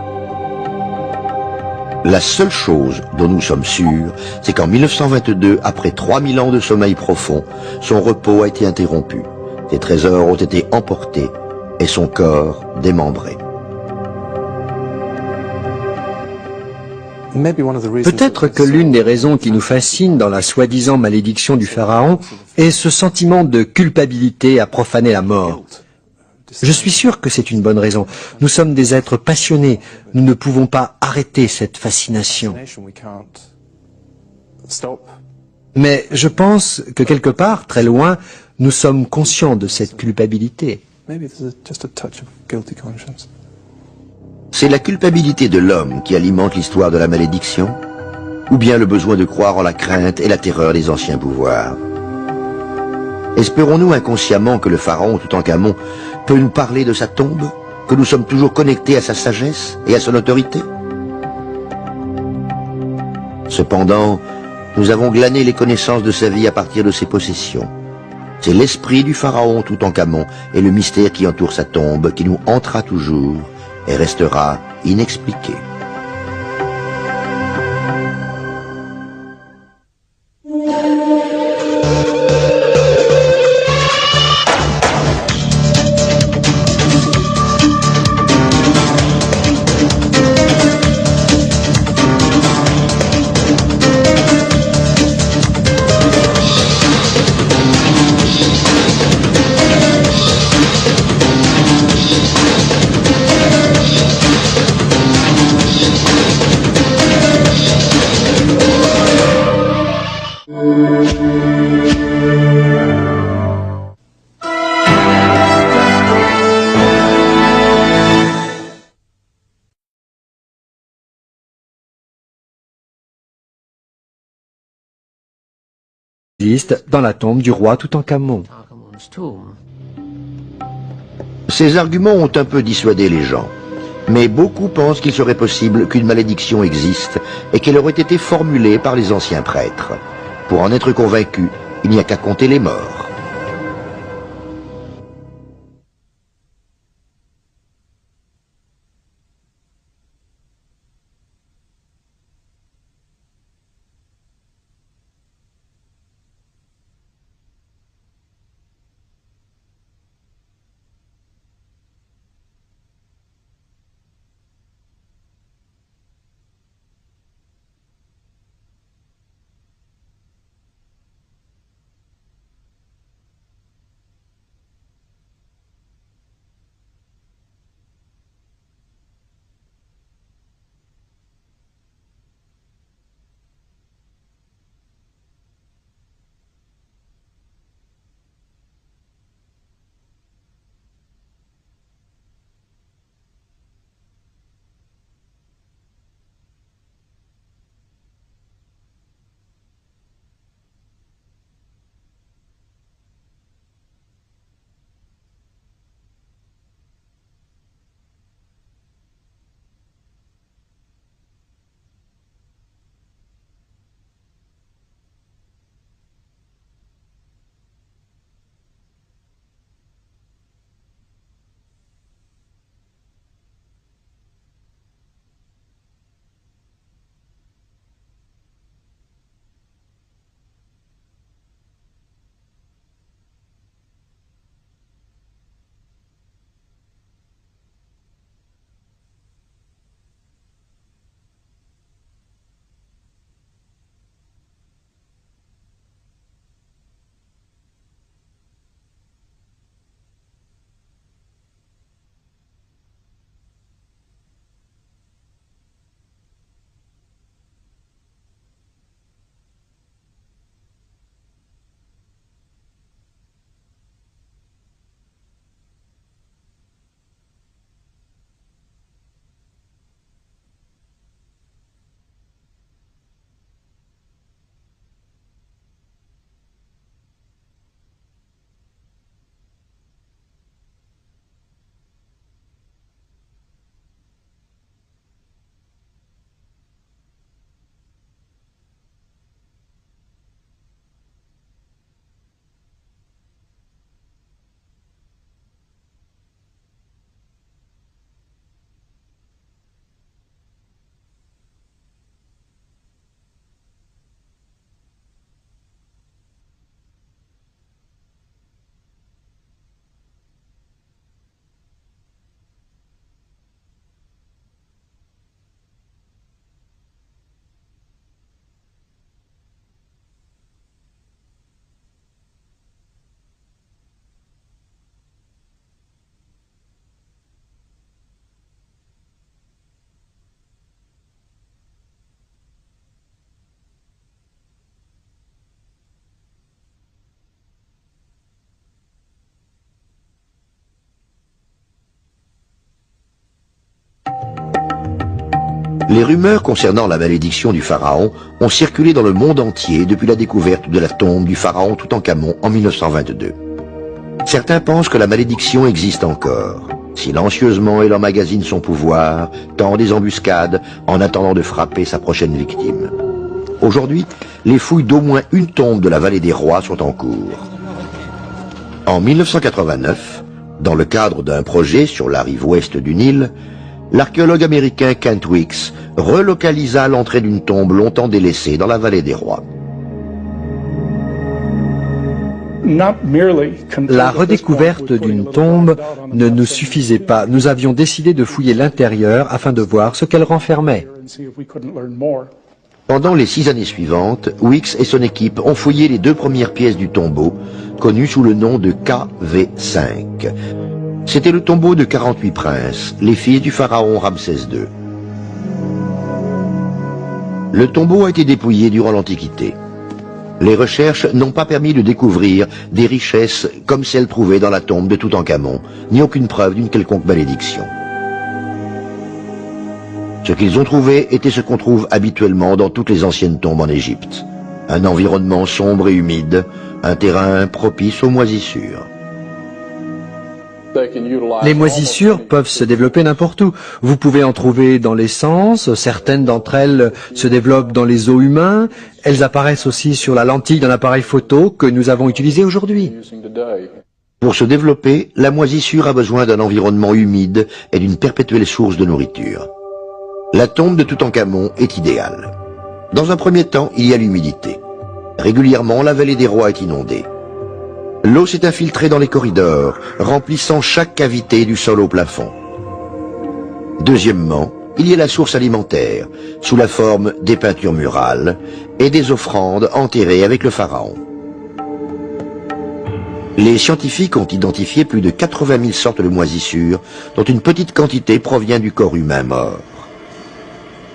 La seule chose dont nous sommes sûrs, c'est qu'en 1922, après 3000 ans de sommeil profond, son repos a été interrompu, ses trésors ont été emportés et son corps démembré. Peut-être que l'une des raisons qui nous fascine dans la soi-disant malédiction du pharaon est ce sentiment de culpabilité à profaner la mort. Je suis sûr que c'est une bonne raison. Nous sommes des êtres passionnés. Nous ne pouvons pas arrêter cette fascination. Mais je pense que quelque part, très loin, nous sommes conscients de cette culpabilité. C'est la culpabilité de l'homme qui alimente l'histoire de la malédiction, ou bien le besoin de croire en la crainte et la terreur des anciens pouvoirs? Espérons-nous inconsciemment que le pharaon Toutankhamon peut nous parler de sa tombe, que nous sommes toujours connectés à sa sagesse et à son autorité? Cependant, nous avons glané les connaissances de sa vie à partir de ses possessions. C'est l'esprit du pharaon Toutankhamon et le mystère qui entoure sa tombe qui nous hantera toujours et restera inexpliqué. Existe dans la tombe du roi Toutankhamon. Ces arguments ont un peu dissuadé les gens, mais beaucoup pensent qu'il serait possible qu'une malédiction existe et qu'elle aurait été formulée par les anciens prêtres. Pour en être convaincu, il n'y a qu'à compter les morts. Les rumeurs concernant la malédiction du pharaon ont circulé dans le monde entier depuis la découverte de la tombe du pharaon Toutankhamon en 1922. Certains pensent que la malédiction existe encore. Silencieusement, elle emmagasine son pouvoir, tend des embuscades en attendant de frapper sa prochaine victime. Aujourd'hui, les fouilles d'au moins une tombe de la vallée des rois sont en cours. En 1989, dans le cadre d'un projet sur la rive ouest du Nil, l'archéologue américain Kent Weeks relocalisa l'entrée d'une tombe longtemps délaissée dans la vallée des rois. La redécouverte d'une tombe ne nous suffisait pas. Nous avions décidé de fouiller l'intérieur afin de voir ce qu'elle renfermait. Pendant les 6 années suivantes, Weeks et son équipe ont fouillé les 2 premières pièces du tombeau, connu sous le nom de KV5. C'était le tombeau de 48 princes, les fils du pharaon Ramsès II. Le tombeau a été dépouillé durant l'Antiquité. Les recherches n'ont pas permis de découvrir des richesses comme celles trouvées dans la tombe de Toutankhamon, ni aucune preuve d'une quelconque malédiction. Ce qu'ils ont trouvé était ce qu'on trouve habituellement dans toutes les anciennes tombes en Égypte. Un environnement sombre et humide, un terrain propice aux moisissures. Les moisissures peuvent se développer n'importe où. Vous pouvez en trouver dans l'essence, certaines d'entre elles se développent dans les os humains, elles apparaissent aussi sur la lentille d'un appareil photo que nous avons utilisé aujourd'hui. Pour se développer, la moisissure a besoin d'un environnement humide et d'une perpétuelle source de nourriture. La tombe de Toutankhamon est idéale. Dans un premier temps, il y a l'humidité. Régulièrement, la vallée des rois est inondée. L'eau s'est infiltrée dans les corridors, remplissant chaque cavité du sol au plafond. Deuxièmement, il y a la source alimentaire, sous la forme des peintures murales et des offrandes enterrées avec le pharaon. Les scientifiques ont identifié plus de 80 000 sortes de moisissures, dont une petite quantité provient du corps humain mort.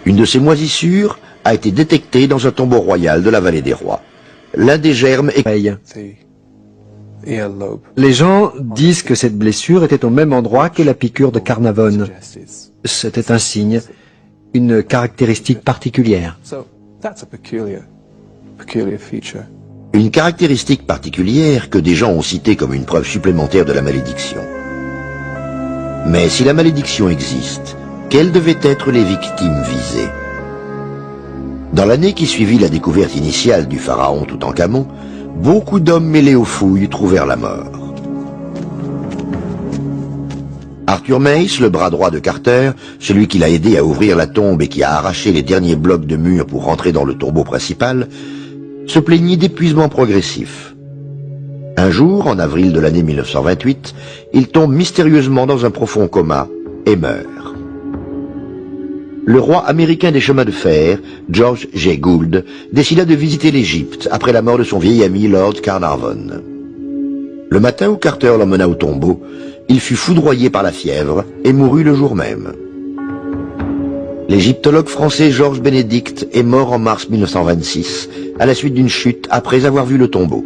Une de ces moisissures a été détectée dans un tombeau royal de la vallée des rois. L'un des germes est... Les gens disent que cette blessure était au même endroit que la piqûre de Carnarvon. C'était un signe, une caractéristique particulière. Une caractéristique particulière que des gens ont citée comme une preuve supplémentaire de la malédiction. Mais si la malédiction existe, quelles devaient être les victimes visées? Dans l'année qui suivit la découverte initiale du pharaon Toutankhamon, beaucoup d'hommes mêlés aux fouilles trouvèrent la mort. Arthur Mace, le bras droit de Carter, celui qui l'a aidé à ouvrir la tombe et qui a arraché les derniers blocs de mur pour rentrer dans le tombeau principal, se plaignit d'épuisement progressif. Un jour, en avril de l'année 1928, il tombe mystérieusement dans un profond coma et meurt. Le roi américain des chemins de fer, George J. Gould, décida de visiter l'Égypte après la mort de son vieil ami Lord Carnarvon. Le matin où Carter l'emmena au tombeau, il fut foudroyé par la fièvre et mourut le jour même. L'égyptologue français Georges Bénédicte est mort en mars 1926 à la suite d'une chute après avoir vu le tombeau.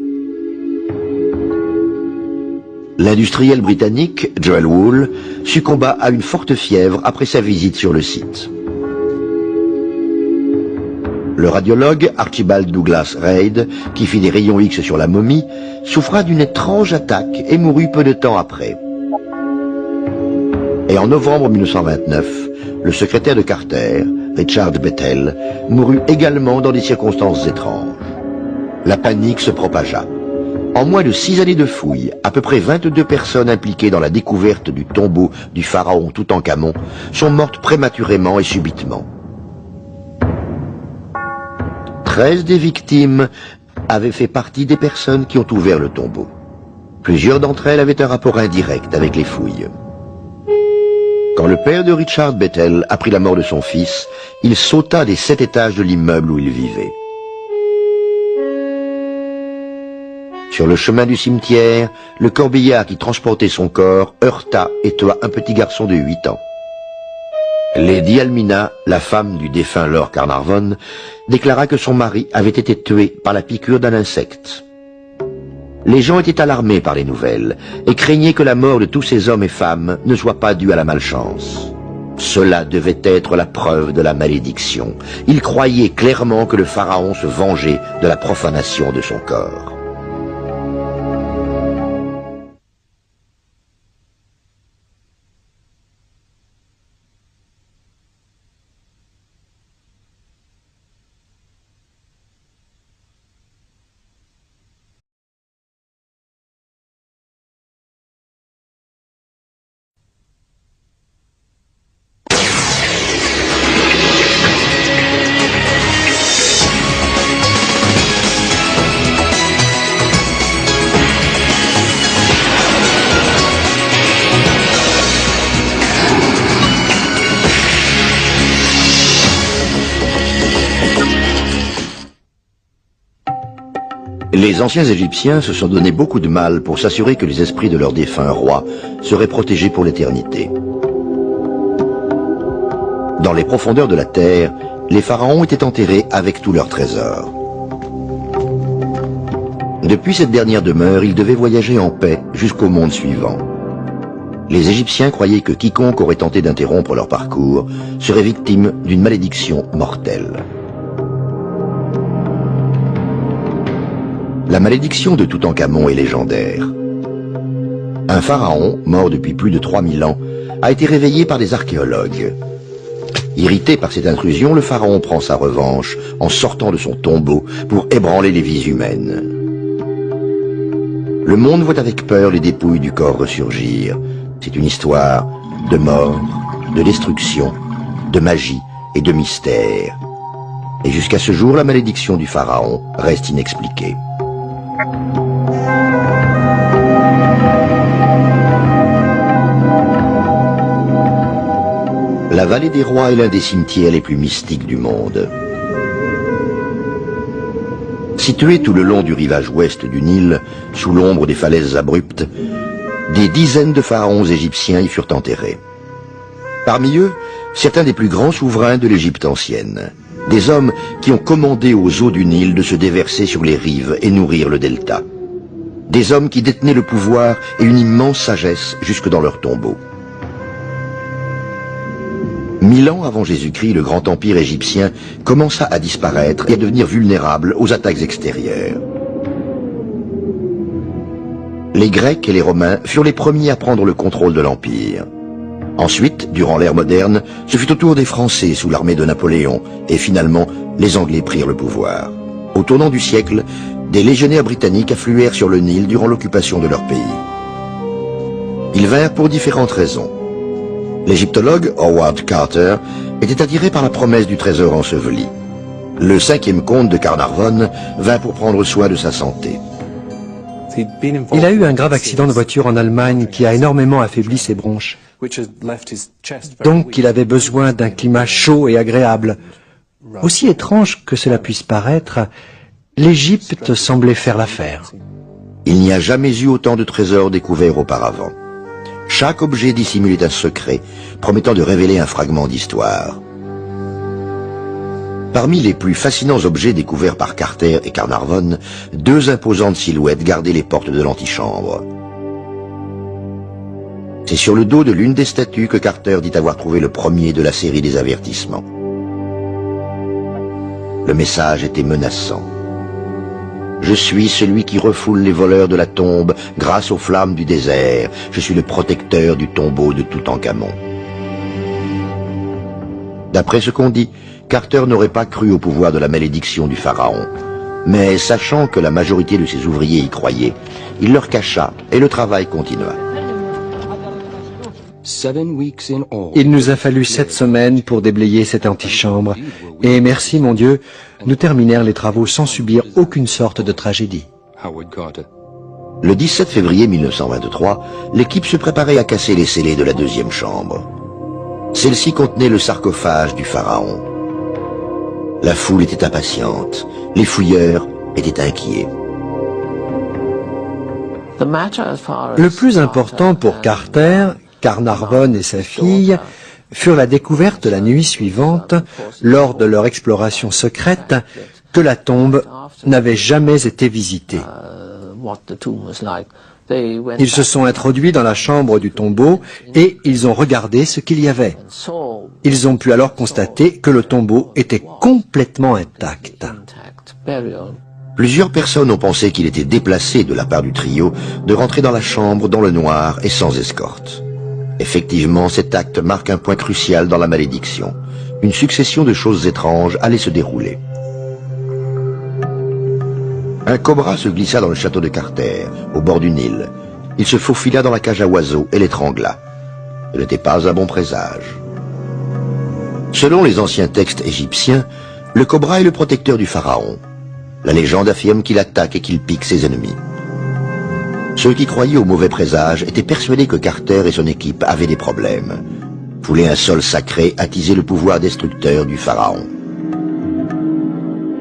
L'industriel britannique Joel Wool succomba à une forte fièvre après sa visite sur le site. Le radiologue Archibald Douglas Reid, qui fit des rayons X sur la momie, souffra d'une étrange attaque et mourut peu de temps après. Et en novembre 1929, le secrétaire de Carter, Richard Bethel, mourut également dans des circonstances étranges. La panique se propagea. En moins de 6 années de fouilles, à peu près 22 personnes impliquées dans la découverte du tombeau du pharaon Toutankhamon sont mortes prématurément et subitement. 13 des victimes avaient fait partie des personnes qui ont ouvert le tombeau. Plusieurs d'entre elles avaient un rapport indirect avec les fouilles. Quand le père de Richard Bethel apprit la mort de son fils, il sauta des 7 étages de l'immeuble où il vivait. Sur le chemin du cimetière, le corbillard qui transportait son corps heurta et tua un petit garçon de 8 ans. Lady Almina, la femme du défunt Lord Carnarvon, déclara que son mari avait été tué par la piqûre d'un insecte. Les gens étaient alarmés par les nouvelles et craignaient que la mort de tous ces hommes et femmes ne soit pas due à la malchance. Cela devait être la preuve de la malédiction. Il croyait clairement que le pharaon se vengeait de la profanation de son corps. Les anciens Égyptiens se sont donné beaucoup de mal pour s'assurer que les esprits de leurs défunts rois seraient protégés pour l'éternité. Dans les profondeurs de la terre, les pharaons étaient enterrés avec tous leurs trésors. Depuis cette dernière demeure, ils devaient voyager en paix jusqu'au monde suivant. Les Égyptiens croyaient que quiconque aurait tenté d'interrompre leur parcours serait victime d'une malédiction mortelle. La malédiction de Toutankhamon est légendaire. Un pharaon, mort depuis plus de 3000 ans, a été réveillé par des archéologues. Irrité par cette intrusion, le pharaon prend sa revanche en sortant de son tombeau pour ébranler les vies humaines. Le monde voit avec peur les dépouilles du corps ressurgir. C'est une histoire de mort, de destruction, de magie et de mystère. Et jusqu'à ce jour, la malédiction du pharaon reste inexpliquée. La vallée des rois est l'un des cimetières les plus mystiques du monde. Située tout le long du rivage ouest du Nil, sous l'ombre des falaises abruptes, des dizaines de pharaons égyptiens y furent enterrés. Parmi eux, certains des plus grands souverains de l'Égypte ancienne. Des hommes qui ont commandé aux eaux du Nil de se déverser sur les rives et nourrir le delta. Des hommes qui détenaient le pouvoir et une immense sagesse jusque dans leurs tombeaux. 1000 ans avant Jésus-Christ, le grand empire égyptien commença à disparaître et à devenir vulnérable aux attaques extérieures. Les Grecs et les Romains furent les premiers à prendre le contrôle de l'empire. Ensuite, durant l'ère moderne, ce fut au tour des Français sous l'armée de Napoléon, et finalement, les Anglais prirent le pouvoir. Au tournant du siècle, des légionnaires britanniques affluèrent sur le Nil durant l'occupation de leur pays. Ils vinrent pour différentes raisons. L'égyptologue Howard Carter était attiré par la promesse du trésor enseveli. Le 5e comte de Carnarvon vint pour prendre soin de sa santé. Il a eu un grave accident de voiture en Allemagne qui a énormément affaibli ses bronches. Donc il avait besoin d'un climat chaud et agréable. Aussi étrange que cela puisse paraître, l'Égypte semblait faire l'affaire. Il n'y a jamais eu autant de trésors découverts auparavant. Chaque objet dissimulait un secret, promettant de révéler un fragment d'histoire. Parmi les plus fascinants objets découverts par Carter et Carnarvon, 2 imposantes silhouettes gardaient les portes de l'antichambre. C'est sur le dos de l'une des statues que Carter dit avoir trouvé le premier de la série des avertissements. Le message était menaçant. Je suis celui qui refoule les voleurs de la tombe grâce aux flammes du désert. Je suis le protecteur du tombeau de Toutankhamon. D'après ce qu'on dit, Carter n'aurait pas cru au pouvoir de la malédiction du pharaon. Mais sachant que la majorité de ses ouvriers y croyaient, il leur cacha et le travail continua. Il nous a fallu 7 semaines pour déblayer cette antichambre. Et merci, mon Dieu, nous terminèrent les travaux sans subir aucune sorte de tragédie. Le 17 février 1923, l'équipe se préparait à casser les scellés de la 2e chambre. Celle-ci contenait le sarcophage du pharaon. La foule était impatiente. Les fouilleurs étaient inquiets. Le plus important pour Carter, Carnarvon et sa fille furent la découverte la nuit suivante, lors de leur exploration secrète, que la tombe n'avait jamais été visitée. Ils se sont introduits dans la chambre du tombeau et ils ont regardé ce qu'il y avait. Ils ont pu alors constater que le tombeau était complètement intact. Plusieurs personnes ont pensé qu'il était déplacé de la part du trio de rentrer dans la chambre dans le noir et sans escorte. Effectivement, cet acte marque un point crucial dans la malédiction. Une succession de choses étranges allait se dérouler. Un cobra se glissa dans le château de Carter, au bord du Nil. Il se faufila dans la cage à oiseaux et l'étrangla. Ce n'était pas un bon présage. Selon les anciens textes égyptiens, le cobra est le protecteur du pharaon. La légende affirme qu'il attaque et qu'il pique ses ennemis. Ceux qui croyaient au mauvais présage étaient persuadés que Carter et son équipe avaient des problèmes. Fouler un sol sacré attisait le pouvoir destructeur du pharaon.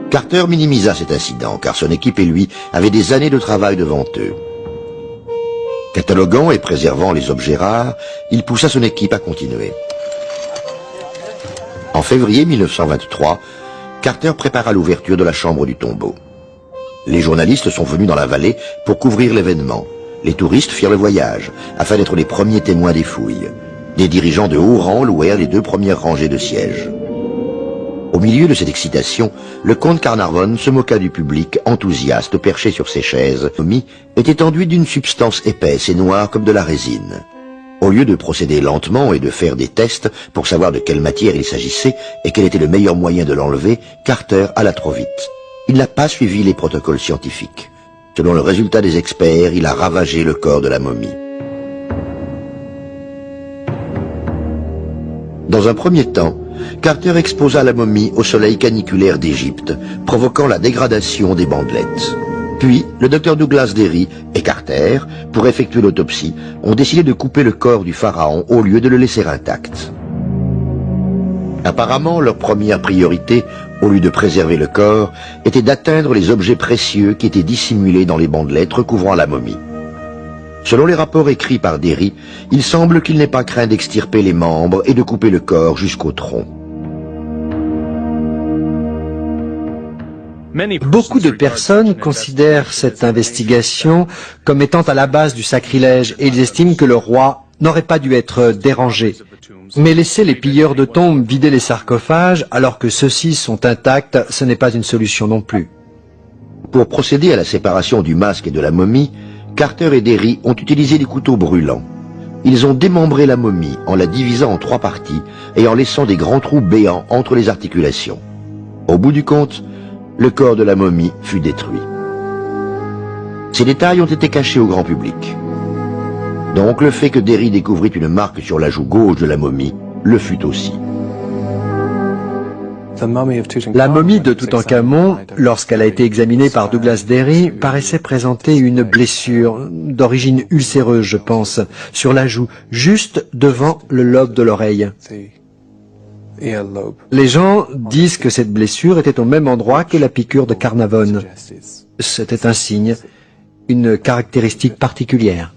Carter minimisa cet incident, car son équipe et lui avaient des années de travail devant eux. Cataloguant et préservant les objets rares, il poussa son équipe à continuer. En février 1923, Carter prépara l'ouverture de la chambre du tombeau. Les journalistes sont venus dans la vallée pour couvrir l'événement. Les touristes firent le voyage, afin d'être les premiers témoins des fouilles. Des dirigeants de haut rang louèrent les 2 premières rangées de sièges. Au milieu de cette excitation, le comte Carnarvon se moqua du public enthousiaste perché sur ses chaises. La momie était enduite d'une substance épaisse et noire comme de la résine. Au lieu de procéder lentement et de faire des tests pour savoir de quelle matière il s'agissait et quel était le meilleur moyen de l'enlever, Carter alla trop vite. Il n'a pas suivi les protocoles scientifiques. Selon le résultat des experts, il a ravagé le corps de la momie. Dans un premier temps, Carter exposa la momie au soleil caniculaire d'Égypte, provoquant la dégradation des bandelettes. Puis, le docteur Douglas Derry et Carter, pour effectuer l'autopsie, ont décidé de couper le corps du pharaon au lieu de le laisser intact. Apparemment, leur première priorité, au lieu de préserver le corps, était d'atteindre les objets précieux qui étaient dissimulés dans les bandelettes recouvrant la momie. Selon les rapports écrits par Derry, il semble qu'il n'ait pas craint d'extirper les membres et de couper le corps jusqu'au tronc. Beaucoup de personnes considèrent cette investigation comme étant à la base du sacrilège et ils estiment que le roi n'aurait pas dû être dérangé. Mais laisser les pilleurs de tombes vider les sarcophages alors que ceux-ci sont intacts, ce n'est pas une solution non plus. Pour procéder à la séparation du masque et de la momie, Carter et Derry ont utilisé des couteaux brûlants. Ils ont démembré la momie en la divisant en 3 parties et en laissant des grands trous béants entre les articulations. Au bout du compte, le corps de la momie fut détruit. Ces détails ont été cachés au grand public. Donc le fait que Derry découvrit une marque sur la joue gauche de la momie le fut aussi. La momie de Toutankhamon, lorsqu'elle a été examinée par Douglas Derry, paraissait présenter une blessure d'origine ulcéreuse, je pense, sur la joue, juste devant le lobe de l'oreille. Les gens disent que cette blessure était au même endroit que la piqûre de Carnarvon. C'était un signe, une caractéristique particulière.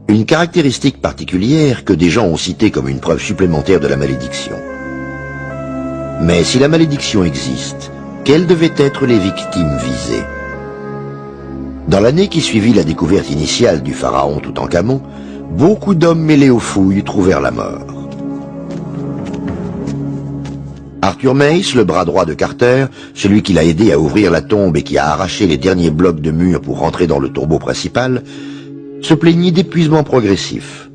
Une caractéristique particulière que des gens ont citée comme une preuve supplémentaire de la malédiction. Mais si la malédiction existe, quelles devaient être les victimes visées? Dans l'année qui suivit la découverte initiale du pharaon Toutankhamon, beaucoup d'hommes mêlés aux fouilles trouvèrent la mort. Arthur Mace, le bras droit de Carter, celui qui l'a aidé à ouvrir la tombe et qui a arraché les derniers blocs de mur pour rentrer dans le tombeau principal, se plaignit d'épuisement progressif.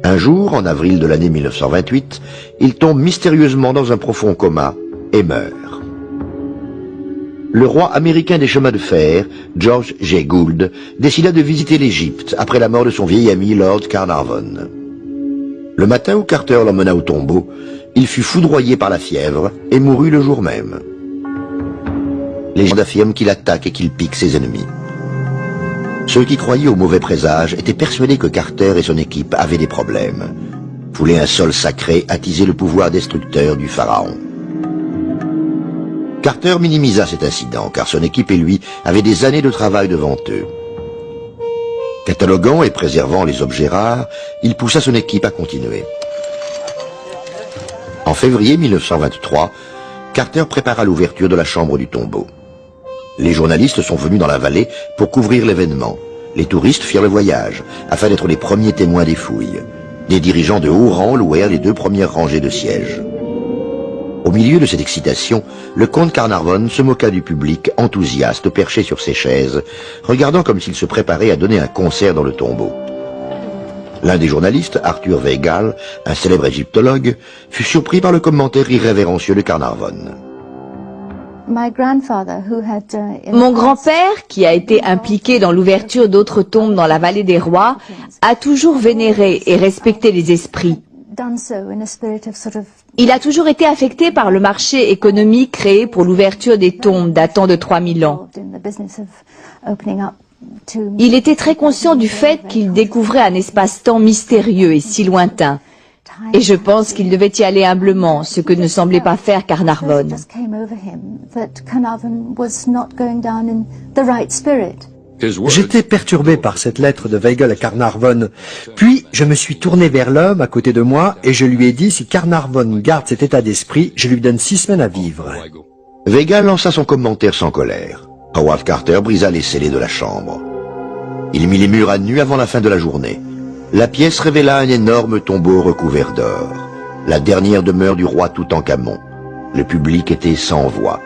Un jour, en avril de l'année 1928, il tombe mystérieusement dans un profond coma et meurt. Le roi américain des chemins de fer, George J. Gould, décida de visiter l'Égypte après la mort de son vieil ami Lord Carnarvon. Le matin où Carter l'emmena au tombeau, il fut foudroyé par la fièvre et mourut le jour même. Les gens affirment qu'il attaque et qu'il pique ses ennemis. Ceux qui croyaient au mauvais présage étaient persuadés que Carter et son équipe avaient des problèmes. Fouler un sol sacré attisait le pouvoir destructeur du pharaon. Carter minimisa cet incident, car son équipe et lui avaient des années de travail devant eux. Cataloguant et préservant les objets rares, il poussa son équipe à continuer. En février 1923, Carter prépara l'ouverture de la chambre du tombeau. Les journalistes sont venus dans la vallée pour couvrir l'événement. Les touristes firent le voyage, afin d'être les premiers témoins des fouilles. Des dirigeants de haut rang louèrent les 2 premières rangées de sièges. Au milieu de cette excitation, le comte Carnarvon se moqua du public enthousiaste perché sur ses chaises, regardant comme s'il se préparait à donner un concert dans le tombeau. L'un des journalistes, Arthur Weigall, un célèbre égyptologue, fut surpris par le commentaire irrévérencieux de Carnarvon. Mon grand-père, qui a été impliqué dans l'ouverture d'autres tombes dans la vallée des rois, a toujours vénéré et respecté les esprits. Il a toujours été affecté par le marché économique créé pour l'ouverture des tombes datant de 3000 ans. Il était très conscient du fait qu'il découvrait un espace-temps mystérieux et si lointain. Et je pense qu'il devait y aller humblement, ce que ne semblait pas faire Carnarvon. J'étais perturbé par cette lettre de Weigall à Carnarvon. Puis, je me suis tourné vers l'homme à côté de moi et je lui ai dit, si Carnarvon garde cet état d'esprit, je lui donne 6 semaines à vivre. Weigall lança son commentaire sans colère. Howard Carter brisa les scellés de la chambre. Il mit les murs à nu avant la fin de la journée. La pièce révéla un énorme tombeau recouvert d'or. La dernière demeure du roi Toutankhamon. Le public était sans voix.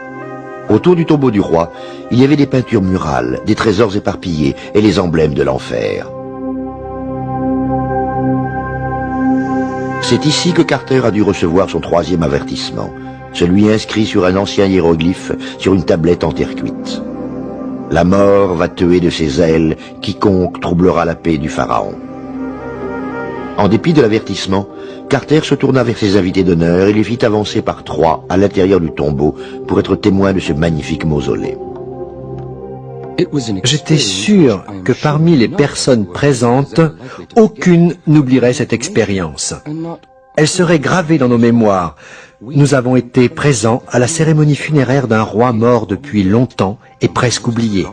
Autour du tombeau du roi, il y avait des peintures murales, des trésors éparpillés et les emblèmes de l'enfer. C'est ici que Carter a dû recevoir son 3e avertissement, celui inscrit sur un ancien hiéroglyphe sur une tablette en terre cuite. La mort va tuer de ses ailes quiconque troublera la paix du pharaon. En dépit de l'avertissement, Carter se tourna vers ses invités d'honneur et les fit avancer par 3 à l'intérieur du tombeau pour être témoin de ce magnifique mausolée. J'étais sûr que parmi les personnes présentes, aucune n'oublierait cette expérience. Elle serait gravée dans nos mémoires. Nous avons été présents à la cérémonie funéraire d'un roi mort depuis longtemps et presque oublié.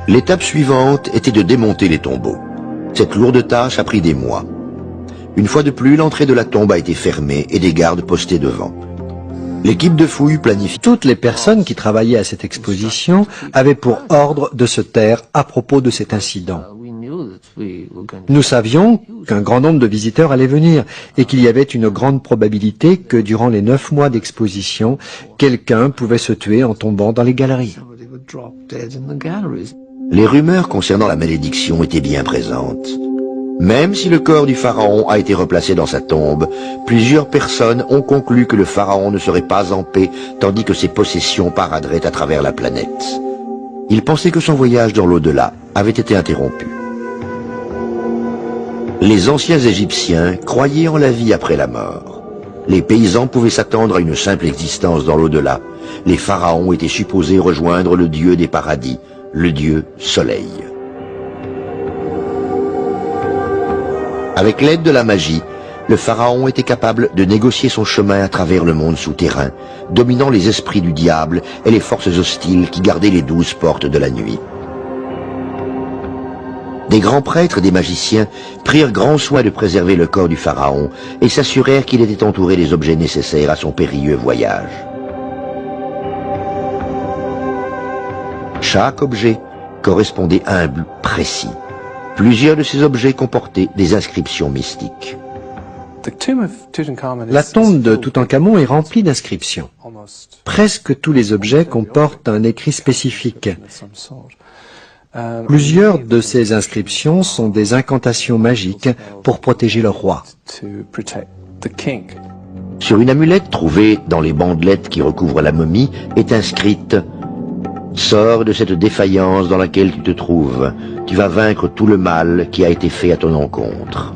L'étape suivante était de démonter les tombeaux. Cette lourde tâche a pris des mois. Une fois de plus, l'entrée de la tombe a été fermée et des gardes postés devant. L'équipe de fouilles planifie. Toutes les personnes qui travaillaient à cette exposition avaient pour ordre de se taire à propos de cet incident. Nous savions qu'un grand nombre de visiteurs allaient venir et qu'il y avait une grande probabilité que durant les 9 mois d'exposition, quelqu'un pouvait se tuer en tombant dans les galeries. Les rumeurs concernant la malédiction étaient bien présentes. Même si le corps du pharaon a été replacé dans sa tombe, plusieurs personnes ont conclu que le pharaon ne serait pas en paix tandis que ses possessions paraderaient à travers la planète. Ils pensaient que son voyage dans l'au-delà avait été interrompu. Les anciens Égyptiens croyaient en la vie après la mort. Les paysans pouvaient s'attendre à une simple existence dans l'au-delà. Les pharaons étaient supposés rejoindre le dieu des paradis, le dieu Soleil. Avec l'aide de la magie, le pharaon était capable de négocier son chemin à travers le monde souterrain, dominant les esprits du diable et les forces hostiles qui gardaient les 12 portes de la nuit. Des grands prêtres et des magiciens prirent grand soin de préserver le corps du pharaon et s'assurèrent qu'il était entouré des objets nécessaires à son périlleux voyage. Chaque objet correspondait à un but précis. Plusieurs de ces objets comportaient des inscriptions mystiques. La tombe de Toutankhamon est remplie d'inscriptions. Presque tous les objets comportent un écrit spécifique. Plusieurs de ces inscriptions sont des incantations magiques pour protéger le roi. Sur une amulette trouvée dans les bandelettes qui recouvrent la momie est inscrite « Sors de cette défaillance dans laquelle tu te trouves. Tu vas vaincre tout le mal qui a été fait à ton encontre. »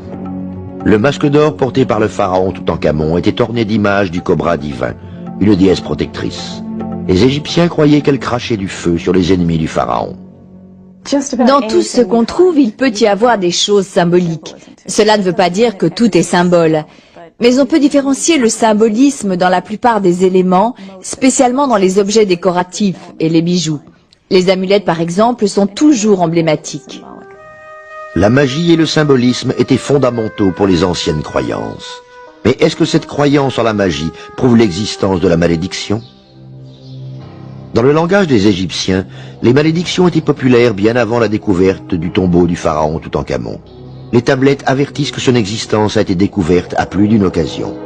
Le masque d'or porté par le pharaon Toutankhamon était orné d'images du cobra divin, une déesse protectrice. Les Égyptiens croyaient qu'elle crachait du feu sur les ennemis du pharaon. Dans tout ce qu'on trouve, il peut y avoir des choses symboliques. Cela ne veut pas dire que tout est symbole. Mais on peut différencier le symbolisme dans la plupart des éléments, spécialement dans les objets décoratifs et les bijoux. Les amulettes, par exemple, sont toujours emblématiques. La magie et le symbolisme étaient fondamentaux pour les anciennes croyances. Mais est-ce que cette croyance en la magie prouve l'existence de la malédiction ? Dans le langage des Égyptiens, les malédictions étaient populaires bien avant la découverte du tombeau du pharaon Toutankhamon. Les tablettes avertissent que son existence a été découverte à plus d'une occasion.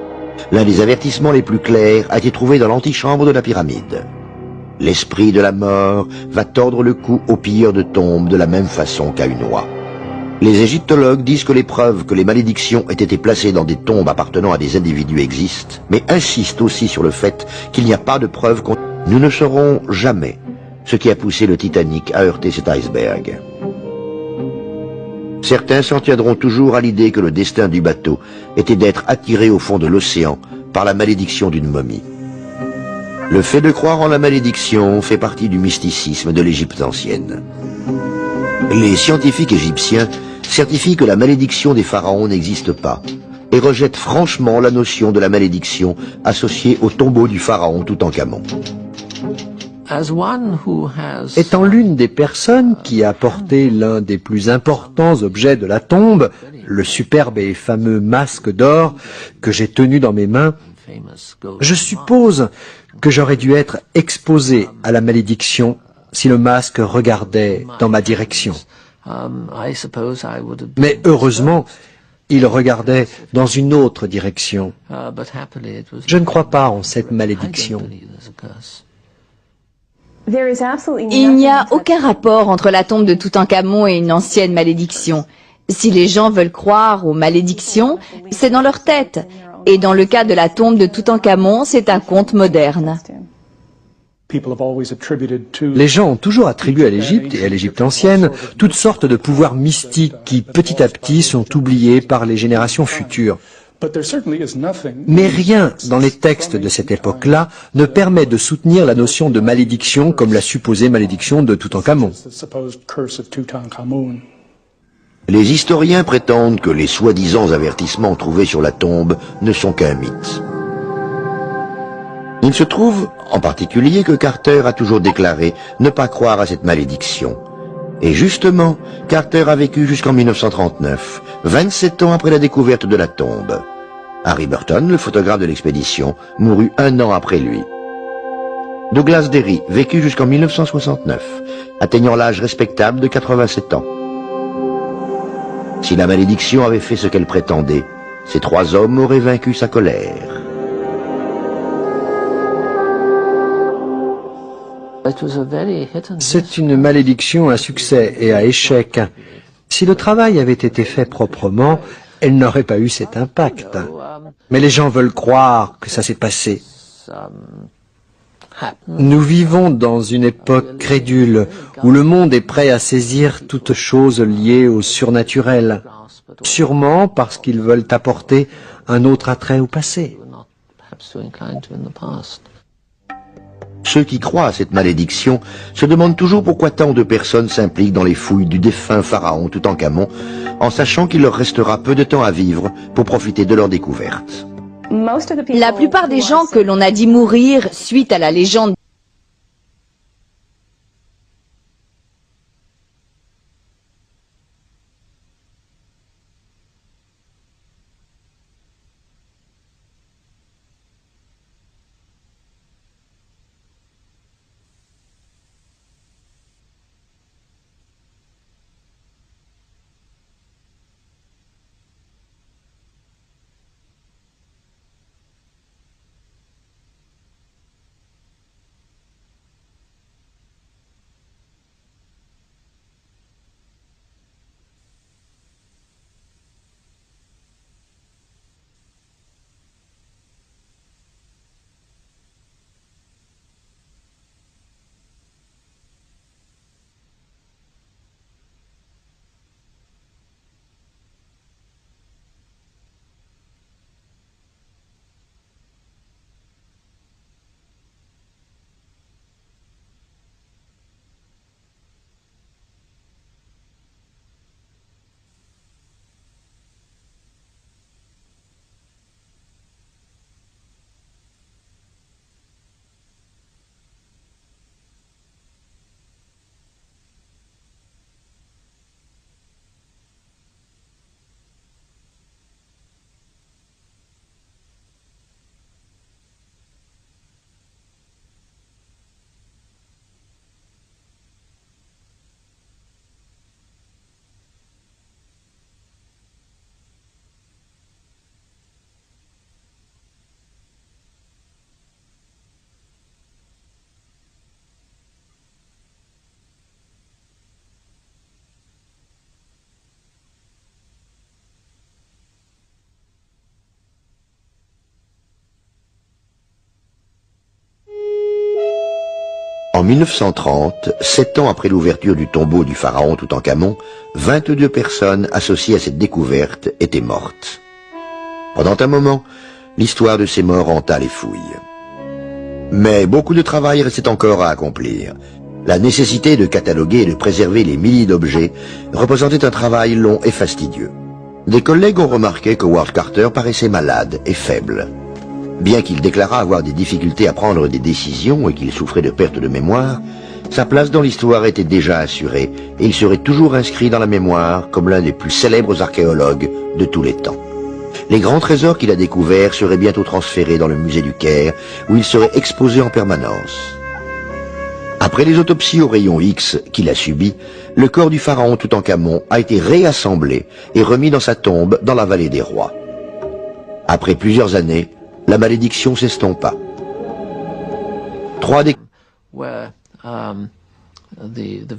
L'un des avertissements les plus clairs a été trouvé dans l'antichambre de la pyramide. L'esprit de la mort va tordre le cou au pilleur de tombes de la même façon qu'à une oie. Les égyptologues disent que les preuves que les malédictions aient été placées dans des tombes appartenant à des individus existent, mais insistent aussi sur le fait qu'il n'y a pas de preuves qu'on... Nous ne saurons jamais ce qui a poussé le Titanic à heurter cet iceberg. Certains s'en tiendront toujours à l'idée que le destin du bateau était d'être attiré au fond de l'océan par la malédiction d'une momie. Le fait de croire en la malédiction fait partie du mysticisme de l'Égypte ancienne. Les scientifiques égyptiens certifient que la malédiction des pharaons n'existe pas et rejettent franchement la notion de la malédiction associée au tombeau du pharaon Toutankhamon. Étant l'une des personnes qui a porté l'un des plus importants objets de la tombe, le superbe et fameux masque d'or que j'ai tenu dans mes mains, je suppose que j'aurais dû être exposé à la malédiction si le masque regardait dans ma direction. Mais heureusement, il regardait dans une autre direction. Je ne crois pas en cette malédiction. Il n'y a aucun rapport entre la tombe de Toutankhamon et une ancienne malédiction. Si les gens veulent croire aux malédictions, c'est dans leur tête. Et dans le cas de la tombe de Toutankhamon, c'est un conte moderne. Les gens ont toujours attribué à l'Égypte et à l'Égypte ancienne toutes sortes de pouvoirs mystiques qui, petit à petit, sont oubliés par les générations futures. Mais rien dans les textes de cette époque-là ne permet de soutenir la notion de malédiction comme la supposée malédiction de Toutankhamon. Les historiens prétendent que les soi-disant avertissements trouvés sur la tombe ne sont qu'un mythe. Il se trouve, en particulier, que Carter a toujours déclaré ne pas croire à cette malédiction. Et justement, Carter a vécu jusqu'en 1939, 27 ans après la découverte de la tombe. Harry Burton, le photographe de l'expédition, mourut un an après lui. Douglas Derry vécut jusqu'en 1969, atteignant l'âge respectable de 87 ans. Si la malédiction avait fait ce qu'elle prétendait, ces trois hommes auraient vaincu sa colère. C'est une malédiction à succès et à échec. Si le travail avait été fait proprement, elle n'aurait pas eu cet impact. Mais les gens veulent croire que ça s'est passé. Nous vivons dans une époque crédule où le monde est prêt à saisir toute chose liée au surnaturel, sûrement parce qu'ils veulent apporter un autre attrait au passé. Ceux qui croient à cette malédiction se demandent toujours pourquoi tant de personnes s'impliquent dans les fouilles du défunt pharaon Toutankhamon, en sachant qu'il leur restera peu de temps à vivre pour profiter de leur découverte. La plupart des gens que l'on a dit mourir suite à la légende En 1930, 7 ans après l'ouverture du tombeau du pharaon Toutankhamon, 22 personnes associées à cette découverte étaient mortes. Pendant un moment, l'histoire de ces morts hanta les fouilles. Mais beaucoup de travail restait encore à accomplir. La nécessité de cataloguer et de préserver les milliers d'objets représentait un travail long et fastidieux. Des collègues ont remarqué que Howard Carter paraissait malade et faible. Bien qu'il déclarât avoir des difficultés à prendre des décisions et qu'il souffrait de perte de mémoire, sa place dans l'histoire était déjà assurée et il serait toujours inscrit dans la mémoire comme l'un des plus célèbres archéologues de tous les temps. Les grands trésors qu'il a découverts seraient bientôt transférés dans le musée du Caire, où ils seraient exposés en permanence. Après les autopsies au rayon X qu'il a subies, le corps du pharaon Toutankhamon a été réassemblé et remis dans sa tombe dans la vallée des rois. Après plusieurs années, la malédiction s'estompa.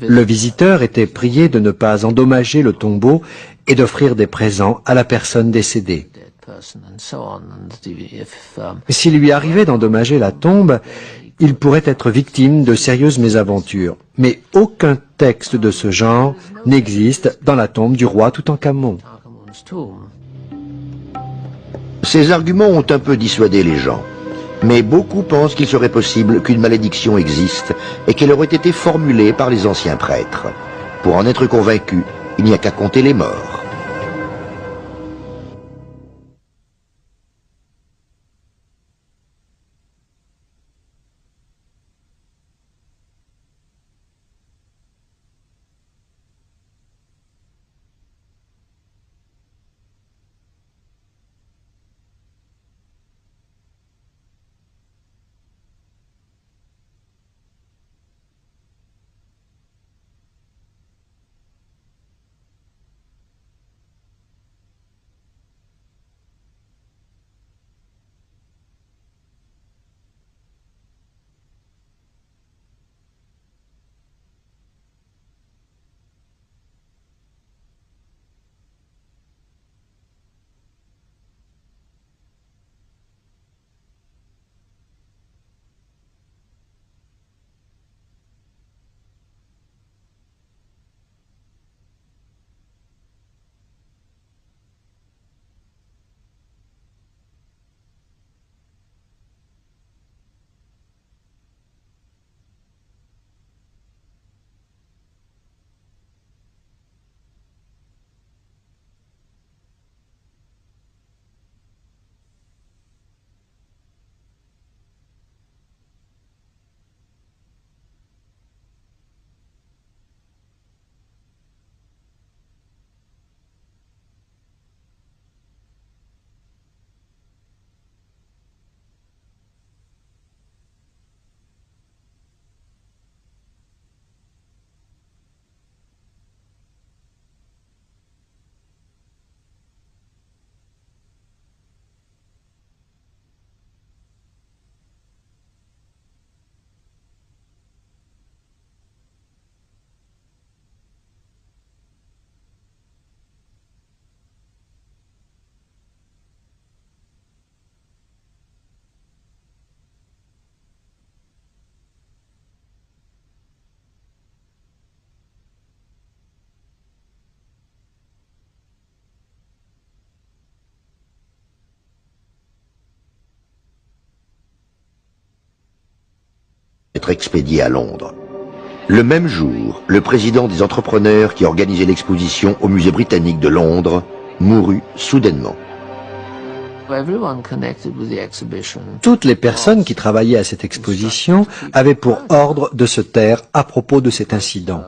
Le visiteur était prié de ne pas endommager le tombeau et d'offrir des présents à la personne décédée. S'il lui arrivait d'endommager la tombe, il pourrait être victime de sérieuses mésaventures. Mais aucun texte de ce genre n'existe dans la tombe du roi Toutankhamon. Ces arguments ont un peu dissuadé les gens. Mais beaucoup pensent qu'il serait possible qu'une malédiction existe et qu'elle aurait été formulée par les anciens prêtres. Pour en être convaincu, il n'y a qu'à compter les morts. Être expédié à Londres. Le même jour, le président des entrepreneurs qui organisait l'exposition au musée britannique de Londres mourut soudainement. Toutes les personnes qui travaillaient à cette exposition avaient pour ordre de se taire à propos de cet incident.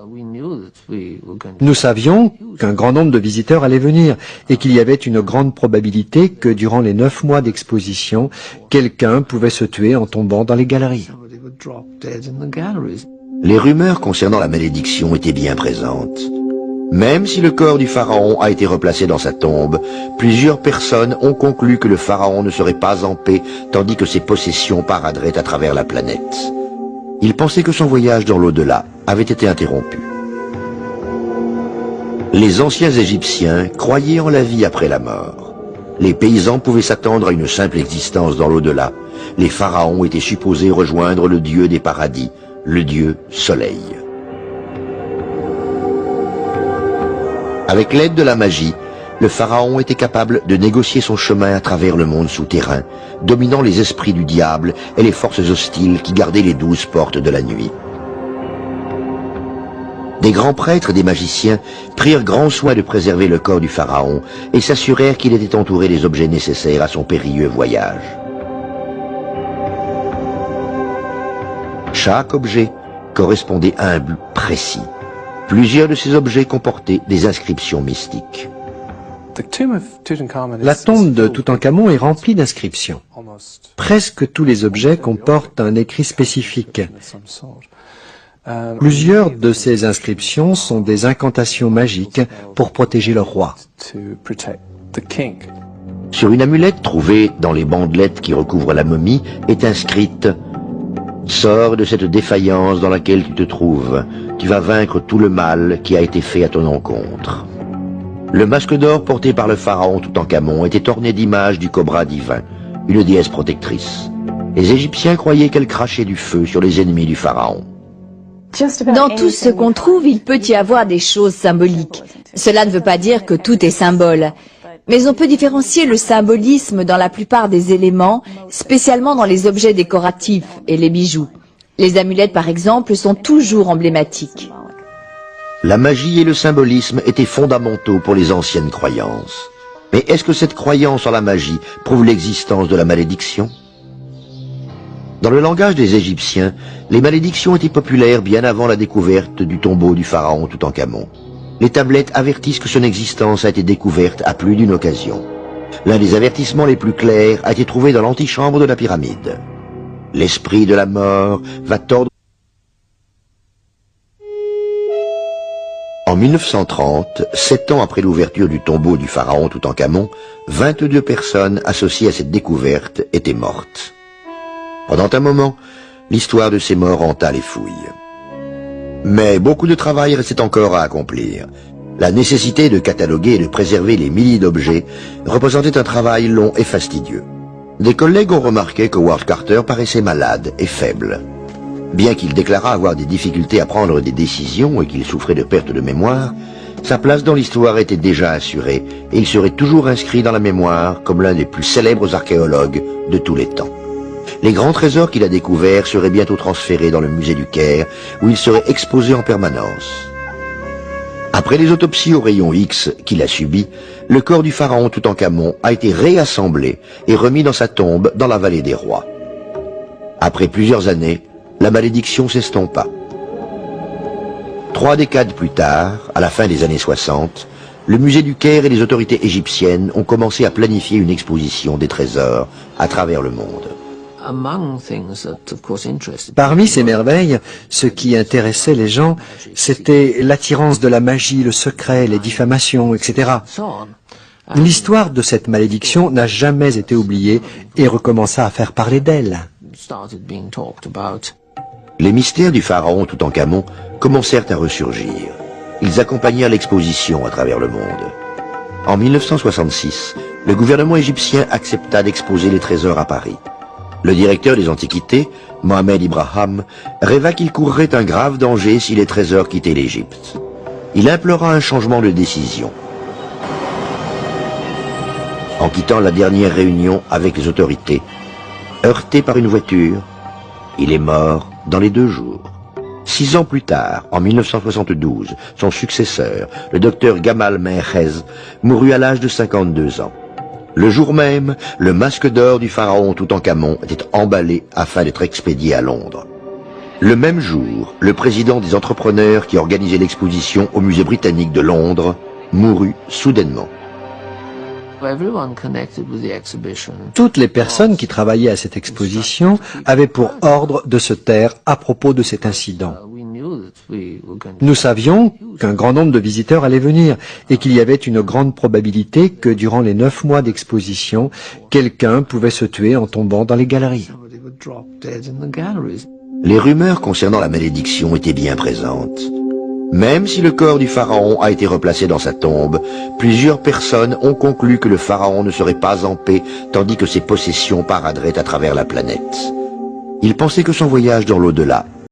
Nous savions qu'un grand nombre de visiteurs allaient venir et qu'il y avait une grande probabilité que durant les 9 mois d'exposition, quelqu'un pouvait se tuer en tombant dans les galeries. Les rumeurs concernant la malédiction étaient bien présentes. Même si le corps du pharaon a été replacé dans sa tombe, plusieurs personnes ont conclu que le pharaon ne serait pas en paix tandis que ses possessions paraderaient à travers la planète. Ils pensaient que son voyage dans l'au-delà avait été interrompu. Les anciens Égyptiens croyaient en la vie après la mort. Les paysans pouvaient s'attendre à une simple existence dans l'au-delà. Les pharaons étaient supposés rejoindre le dieu des paradis, le dieu Soleil. Avec l'aide de la magie, le pharaon était capable de négocier son chemin à travers le monde souterrain, dominant les esprits du diable et les forces hostiles qui gardaient les 12 portes de la nuit. Des grands prêtres et des magiciens prirent grand soin de préserver le corps du pharaon et s'assurèrent qu'il était entouré des objets nécessaires à son périlleux voyage. Chaque objet correspondait à un but précis. Plusieurs de ces objets comportaient des inscriptions mystiques. La tombe de Toutankhamon est remplie d'inscriptions. Presque tous les objets comportent un écrit spécifique. Plusieurs de ces inscriptions sont des incantations magiques pour protéger le roi. Sur une amulette trouvée dans les bandelettes qui recouvrent la momie est inscrite « Sors de cette défaillance dans laquelle tu te trouves. Tu vas vaincre tout le mal qui a été fait à ton encontre. » Le masque d'or porté par le pharaon Toutankhamon était orné d'images du cobra divin, une déesse protectrice. Les Égyptiens croyaient qu'elle crachait du feu sur les ennemis du pharaon. Dans tout ce qu'on trouve, il peut y avoir des choses symboliques. Cela ne veut pas dire que tout est symbole. Mais on peut différencier le symbolisme dans la plupart des éléments, spécialement dans les objets décoratifs et les bijoux. Les amulettes, par exemple, sont toujours emblématiques. La magie et le symbolisme étaient fondamentaux pour les anciennes croyances. Mais est-ce que cette croyance en la magie prouve l'existence de la malédiction ? Dans le langage des Égyptiens, les malédictions étaient populaires bien avant la découverte du tombeau du pharaon Toutankhamon. Les tablettes avertissent que son existence a été découverte à plus d'une occasion. L'un des avertissements les plus clairs a été trouvé dans l'antichambre de la pyramide. L'esprit de la mort va tordre... En 1930, 7 ans après l'ouverture du tombeau du pharaon Toutankhamon, 22 personnes associées à cette découverte étaient mortes. Pendant un moment, l'histoire de ces morts hanta les fouilles. Mais beaucoup de travail restait encore à accomplir. La nécessité de cataloguer et de préserver les milliers d'objets représentait un travail long et fastidieux. Des collègues ont remarqué que Howard Carter paraissait malade et faible. Bien qu'il déclarât avoir des difficultés à prendre des décisions et qu'il souffrait de perte de mémoire, sa place dans l'histoire était déjà assurée et il serait toujours inscrit dans la mémoire comme l'un des plus célèbres archéologues de tous les temps. Les grands trésors qu'il a découverts seraient bientôt transférés dans le musée du Caire, où ils seraient exposés en permanence. Après les autopsies au rayon X qu'il a subies, le corps du pharaon Toutankhamon a été réassemblé et remis dans sa tombe dans la vallée des rois. Après plusieurs années, la malédiction s'estompa. 3 décades plus tard, à la fin des années 60, le musée du Caire et les autorités égyptiennes ont commencé à planifier une exposition des trésors à travers le monde. Parmi ces merveilles, ce qui intéressait les gens, c'était l'attirance de la magie, le secret, les diffamations, etc. L'histoire de cette malédiction n'a jamais été oubliée et recommença à faire parler d'elle. Les mystères du pharaon Toutankhamon commencèrent à ressurgir. Ils accompagnèrent l'exposition à travers le monde. En 1966, le gouvernement égyptien accepta d'exposer les trésors à Paris. Le directeur des Antiquités, Mohamed Ibrahim, rêva qu'il courrait un grave danger si les trésors quittaient l'Égypte. Il implora un changement de décision. En quittant la dernière réunion avec les autorités, heurté par une voiture, il est mort dans les 2 jours. 6 ans plus tard, en 1972, son successeur, le docteur Gamal Menhez, mourut à l'âge de 52 ans. Le jour même, le masque d'or du pharaon Toutankhamon était emballé afin d'être expédié à Londres. Le même jour, le président des entrepreneurs qui organisait l'exposition au musée britannique de Londres mourut soudainement. Toutes les personnes qui travaillaient à cette exposition avaient pour ordre de se taire à propos de cet incident. Nous savions qu'un grand nombre de visiteurs allaient venir et qu'il y avait une grande probabilité que durant les 9 mois d'exposition, quelqu'un pouvait se tuer en tombant dans les galeries. Les rumeurs concernant la malédiction étaient bien présentes. Même si le corps du pharaon a été replacé dans sa tombe, plusieurs personnes ont conclu que le pharaon ne serait pas en paix tandis que ses possessions paraderaient à travers la planète. Ils pensaient que son voyage dans l'au-delà